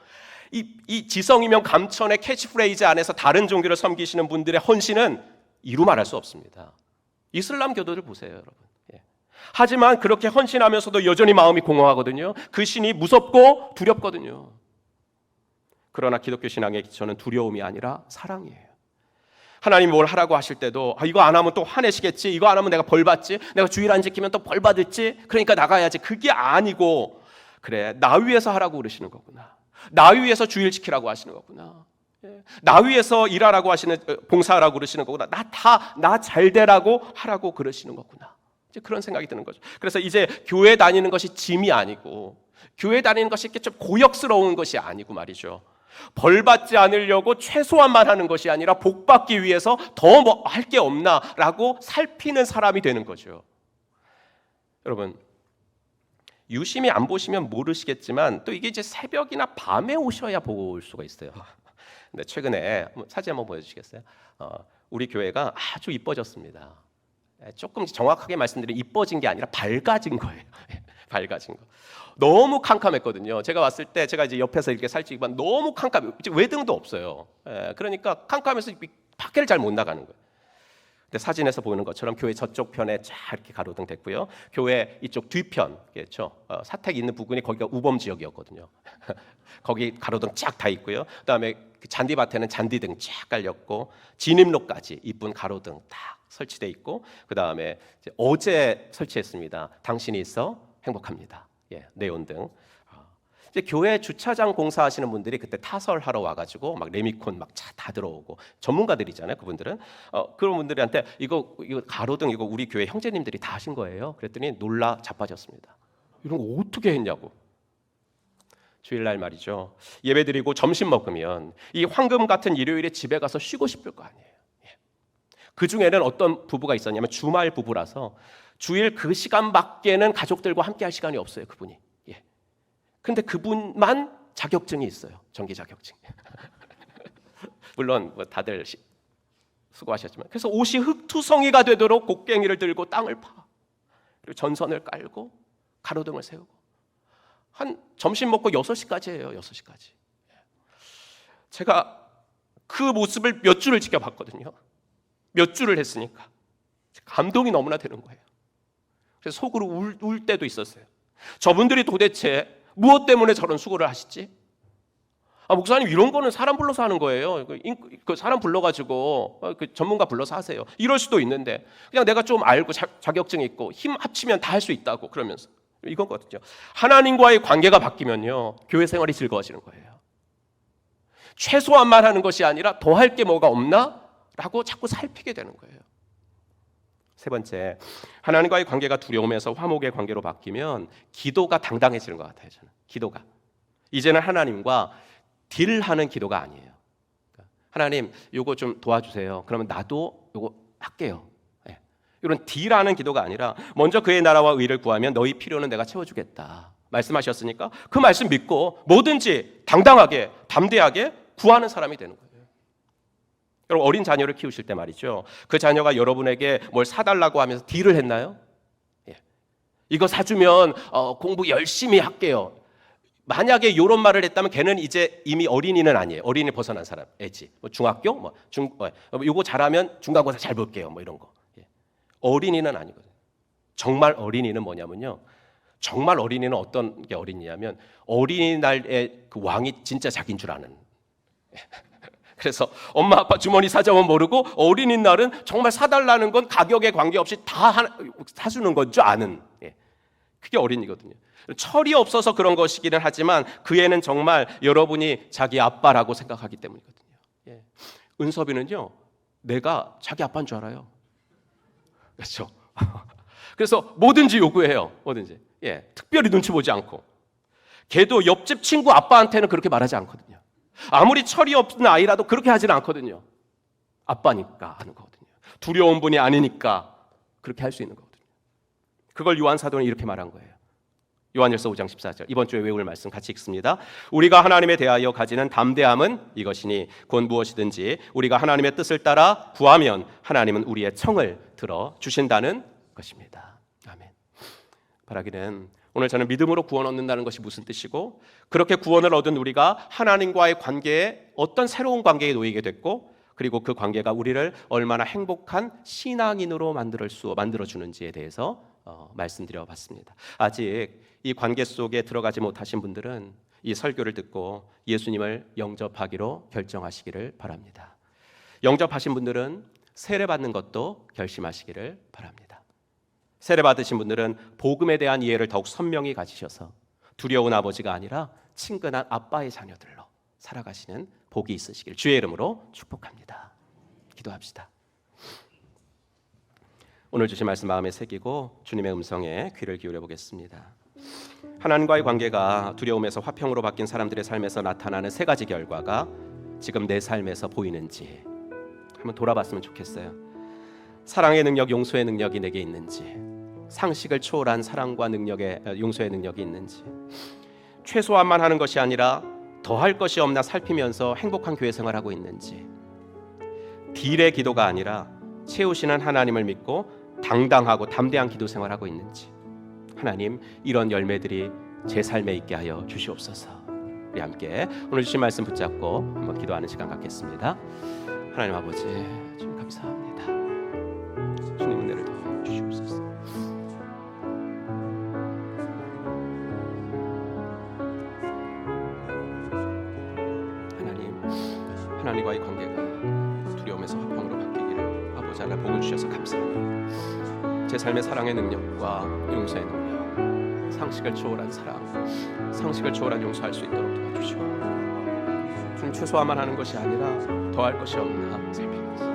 이 지성이면 감천의 캐치프레이즈 안에서 다른 종교를 섬기시는 분들의 헌신은 이루 말할 수 없습니다. 이슬람 교도들 보세요, 여러분. 예. 하지만 그렇게 헌신하면서도 여전히 마음이 공허하거든요. 그 신이 무섭고 두렵거든요. 그러나 기독교 신앙의 기초는 두려움이 아니라 사랑이에요. 하나님이 뭘 하라고 하실 때도 이거 안 하면 또 화내시겠지, 이거 안 하면 내가 벌 받지, 내가 주일 안 지키면 또 벌 받을지, 그러니까 나가야지. 그게 아니고, 그래, 나 위해서 하라고 그러시는 거구나. 나 위해서 주일 지키라고 하시는 거구나. 나 위해서 일하라고 하시는, 봉사하라고 그러시는 거구나. 나 잘 되라고 하라고 그러시는 거구나. 이제 그런 생각이 드는 거죠. 그래서 이제 교회 다니는 것이 짐이 아니고, 교회 다니는 것이 이렇게 좀 고역스러운 것이 아니고 말이죠. 벌 받지 않으려고 최소한만 하는 것이 아니라 복 받기 위해서 더 뭐 할 게 없나라고 살피는 사람이 되는 거죠. 여러분, 유심히 안 보시면 모르시겠지만 또 이게 이제 새벽이나 밤에 오셔야 볼 수가 있어요. 근데 최근에 사진 한번 보여주시겠어요? 우리 교회가 아주 이뻐졌습니다. 조금 정확하게 말씀드리면 이뻐진 게 아니라 밝아진 거예요. 밝아진 거. 너무 캄캄했거든요. 제가 왔을 때 제가 이제 옆에서 이렇게 살찌기만 너무 캄캄해. 외등도 없어요. 그러니까 캄캄해서 밖에를 잘 못 나가는 거예요. 근데 사진에서 보이는 것처럼 교회 저쪽 편에 쫙 이렇게 가로등 됐고요. 교회 이쪽 뒤편, 그렇죠? 사택 있는 부근이 거기가 우범 지역이었거든요. 거기 가로등 쫙 다 있고요. 그다음에 그 잔디밭에는 잔디등 쫙 깔렸고 진입로까지 이쁜 가로등 딱 설치돼 있고, 그다음에 어제 설치했습니다. 당신이 있어 행복합니다. 네온등. 이제 교회 주차장 공사하시는 분들이 그때 타설하러 와가지고 막 레미콘 막 차 다 들어오고 전문가들이잖아요. 그분들은 그런 분들한테 이거 가로등 이거 우리 교회 형제님들이 다 하신 거예요. 그랬더니 놀라 자빠졌습니다. 이런 거 어떻게 했냐고. 주일날 말이죠. 예배드리고 점심 먹으면 이 황금 같은 일요일에 집에 가서 쉬고 싶을 거 아니에요. 그 중에는 어떤 부부가 있었냐면 주말 부부라서 주일 그 시간밖에는 가족들과 함께 할 시간이 없어요. 그분이. 근데 그분만 자격증이 있어요. 정기 자격증. 물론 뭐 다들 수고하셨지만 그래서 옷이 흙투성이가 되도록 곡괭이를 들고 땅을 파, 그리고 전선을 깔고 가로등을 세우고 한 점심 먹고 6시까지예요. 6시까지. 제가 그 모습을 몇 주를 지켜봤거든요. 몇 주를 했으니까 감동이 너무나 되는 거예요. 그래서 속으로 울 때도 있었어요. 저분들이 도대체 무엇 때문에 저런 수고를 하시지? 목사님 이런 거는 사람 불러서 하는 거예요. 그 사람 불러가지고 그 전문가 불러서 하세요. 이럴 수도 있는데 그냥 내가 좀 알고 자격증 있고 힘 합치면 다 할 수 있다고 그러면서 이거거든요. 하나님과의 관계가 바뀌면요 교회 생활이 즐거워지는 거예요. 최소한만 하는 것이 아니라 더 할 게 뭐가 없나? 라고 자꾸 살피게 되는 거예요. 세 번째, 하나님과의 관계가 두려움에서 화목의 관계로 바뀌면 기도가 당당해지는 것 같아요. 저는 기도가 이제는 하나님과 딜하는 기도가 아니에요. 하나님 요거 좀 도와주세요. 그러면 나도 요거 할게요. 이런 딜하는 기도가 아니라 먼저 그의 나라와 의를 구하면 너희 필요는 내가 채워주겠다 말씀하셨으니까 그 말씀 믿고 뭐든지 당당하게 담대하게 구하는 사람이 되는 거예요. 여러분 어린 자녀를 키우실 때 말이죠, 그 자녀가 여러분에게 뭘 사달라고 하면서 딜을 했나요? 이거 사주면 공부 열심히 할게요. 만약에 이런 말을 했다면 걔는 이제 이미 어린이는 아니에요. 어린이 벗어난 사람, 애지. 중학교, 요거 잘하면 중간고사 잘 볼게요. 이런 거. 어린이는 아니거든요. 정말 어린이는 뭐냐면요. 정말 어린이는 어떤 게 어린이냐면 어린이날의 그 왕이 진짜 자기인 줄 아는. 그래서 엄마 아빠 주머니 사정은 모르고 어린이날은 정말 사달라는 건 가격에 관계없이 다 사주는 건 줄 아는. 그게 어린이거든요. 철이 없어서 그런 것이기는 하지만 그 애는 정말 여러분이 자기 아빠라고 생각하기 때문이거든요. 은섭이는요, 내가 자기 아빠인 줄 알아요. 그렇죠? 그래서 뭐든지 요구해요. 뭐든지. 특별히 눈치 보지 않고. 걔도 옆집 친구 아빠한테는 그렇게 말하지 않거든요. 아무리 철이 없는 아이라도 그렇게 하지는 않거든요. 아빠니까 하는 거거든요. 두려운 분이 아니니까 그렇게 할 수 있는 거거든요. 그걸 요한 사도는 이렇게 말한 거예요. 요한일서 5장 14절 이번 주에 외울 말씀 같이 읽습니다. 우리가 하나님에 대하여 가지는 담대함은 이것이니 곧 무엇이든지 우리가 하나님의 뜻을 따라 구하면 하나님은 우리의 청을 들어주신다는 것입니다. 아멘. 바라기는 오늘 저는 믿음으로 구원 얻는다는 것이 무슨 뜻이고 그렇게 구원을 얻은 우리가 하나님과의 관계에 어떤 새로운 관계에 놓이게 됐고 그리고 그 관계가 우리를 얼마나 행복한 신앙인으로 만들어주는지에 대해서 말씀드려봤습니다. 아직 이 관계 속에 들어가지 못하신 분들은 이 설교를 듣고 예수님을 영접하기로 결정하시기를 바랍니다. 영접하신 분들은 세례받는 것도 결심하시기를 바랍니다. 세례받으신 분들은 복음에 대한 이해를 더욱 선명히 가지셔서 두려운 아버지가 아니라 친근한 아빠의 자녀들로 살아가시는 복이 있으시길 주의 이름으로 축복합니다. 기도합시다. 오늘 주신 말씀 마음에 새기고 주님의 음성에 귀를 기울여 보겠습니다. 하나님과의 관계가 두려움에서 화평으로 바뀐 사람들의 삶에서 나타나는 세 가지 결과가 지금 내 삶에서 보이는지 한번 돌아봤으면 좋겠어요. 사랑의 능력, 용서의 능력이 내게 있는지, 상식을 초월한 사랑과 용서의 능력이 있는지, 최소한만 하는 것이 아니라 더할 것이 없나 살피면서 행복한 교회 생활하고 있는지, 딜의 기도가 아니라 채우시는 하나님을 믿고 당당하고 담대한 기도 생활하고 있는지, 하나님 이런 열매들이 제 삶에 있게 하여 주시옵소서. 우리 함께 오늘 주신 말씀 붙잡고 한번 기도하는 시간 갖겠습니다. 하나님 아버지 주님 감사합니다. 주님 은혜를 더하여 주시옵소서. 하나님과의 관계가 두려움에서 화평으로 바뀌기를 아버지 하나 복을 주셔서 감사합니다. 제 삶의 사랑의 능력과 용서의 능력, 상식을 초월한 사랑, 상식을 초월한 용서할 수 있도록 도와주시고 주님 최소화만 하는 것이 아니라 더할 것이 없나 살피면서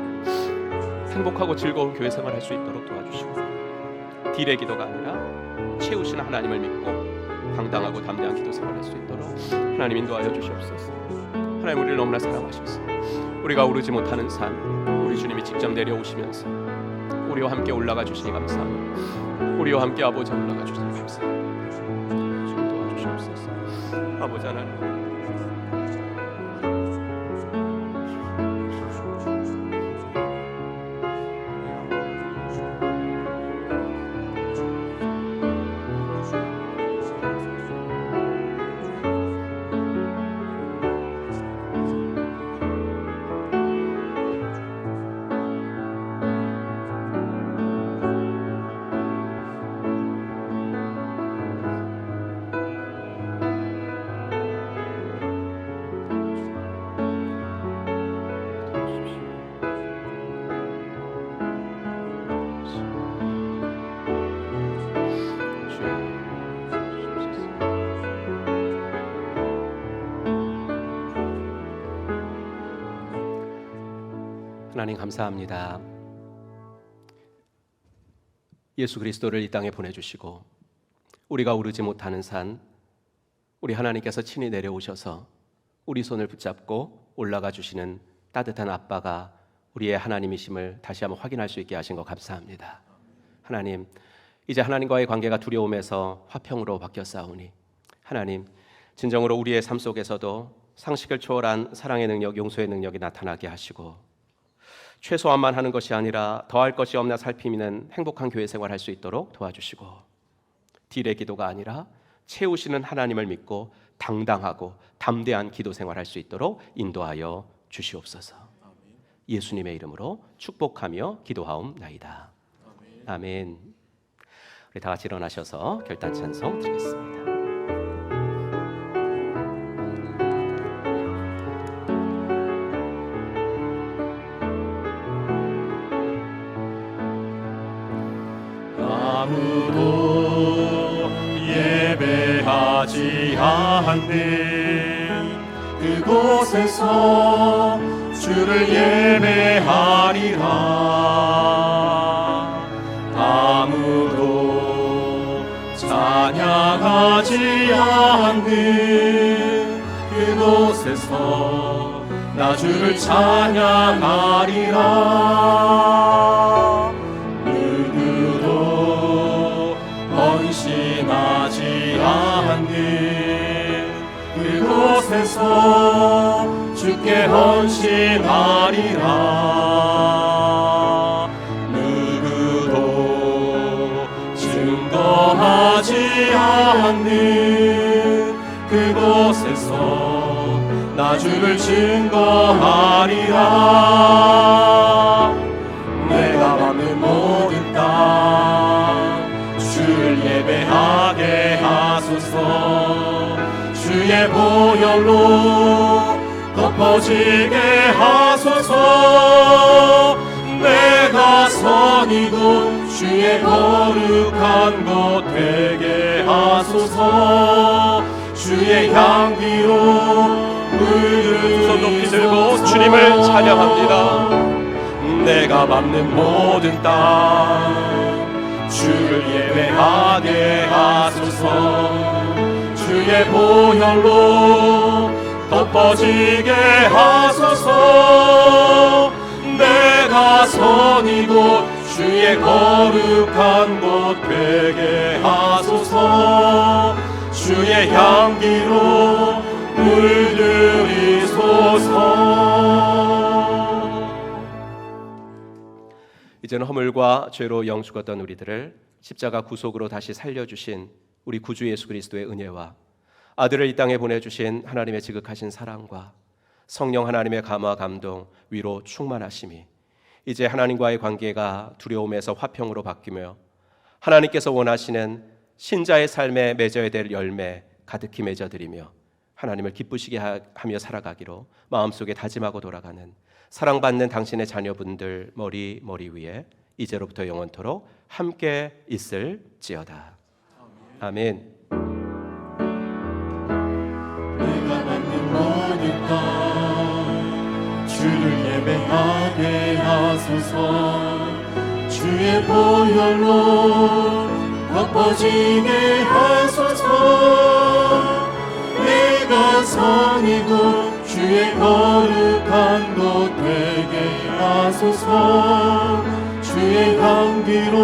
행복하고 즐거운 교회 생활할 수 있도록 도와주시고 딜의 기도가 아니라 채우시는 하나님을 믿고 당당하고 담대한 기도 생활할 수 있도록 하나님 인도하여 주시옵소서. 하나님 우리를 너무나 사랑하셔서 우리가 오르지 못하는 산 우리 주님이 직접 내려오시면서 우리와 함께 올라가 주시니 감사합니다. 우리와 함께 아버지 올라가 주시니 감사합니다. 주님 도와주시옵소서. 아버지 하나님 하나님 감사합니다. 예수 그리스도를 이 땅에 보내주시고 우리가 오르지 못하는 산, 우리 하나님께서 친히 내려오셔서 우리 손을 붙잡고 올라가 주시는 따뜻한 아빠가 우리의 하나님이심을 다시 한번 확인할 수 있게 하신 것 감사합니다. 하나님, 이제 하나님과의 관계가 두려움에서 화평으로 바뀌었사오니 하나님, 진정으로 우리의 삶 속에서도 상식을 초월한 사랑의 능력, 용서의 능력이 나타나게 하시고 최소한만 하는 것이 아니라 더할 것이 없나 살피는 행복한 교회 생활할 수 있도록 도와주시고 딜의 기도가 아니라 채우시는 하나님을 믿고 당당하고 담대한 기도 생활할 수 있도록 인도하여 주시옵소서. 예수님의 이름으로 축복하며 기도하옵나이다. 아멘. 우리 다 같이 일어나셔서 결단 찬송 드리겠습니다. 아무도 예배하지 않는 그곳에서 주를 예배하리라. 아무도 찬양하지 않는 그곳에서 나 주를 찬양하리라. 누구도 헌신하지 않는 그곳에서 주께 헌신하리라. 누구도 증거하지 않는 그곳에서 나 주를 증거하리라. 내가 받는 모든 땅 주를 예배하게 하소서. 주의 보혈로 덮어지게 하소서. 내가 선 이곳 주의 거룩한 곳 되게 하소서. 주의 향기로 손 높이 들고 주님을 찬양합니다. 내가 밟는 모든 땅 주를 예배하게 하소서. 주의 보혈로 덮어지게 하소서. 내가 선 이곳 주의 거룩한 곳 되게 하소서. 주의 향기로 물들이소서. 이제는 허물과 죄로 영 죽었던 우리들을 십자가 구속으로 다시 살려주신 우리 구주 예수 그리스도의 은혜와 아들을 이 땅에 보내주신 하나님의 지극하신 사랑과 성령 하나님의 감화 감동 위로 충만하심이 이제 하나님과의 관계가 두려움에서 화평으로 바뀌며 하나님께서 원하시는 신자의 삶에 맺어야 될 열매 가득히 맺어드리며 하나님을 기쁘시게 하며 살아가기로 마음속에 다짐하고 돌아가는 사랑받는 당신의 자녀분들 머리 위에 이제로부터 영원토록 함께 있을지어다. 아멘. 내가 받는 모든 땅 주를 예배하게 하소서. 주의 보혈로 덮어지게 하소서. 내가 선 이곳 주의 거룩한 곳 되게 하소서. 주의 향기로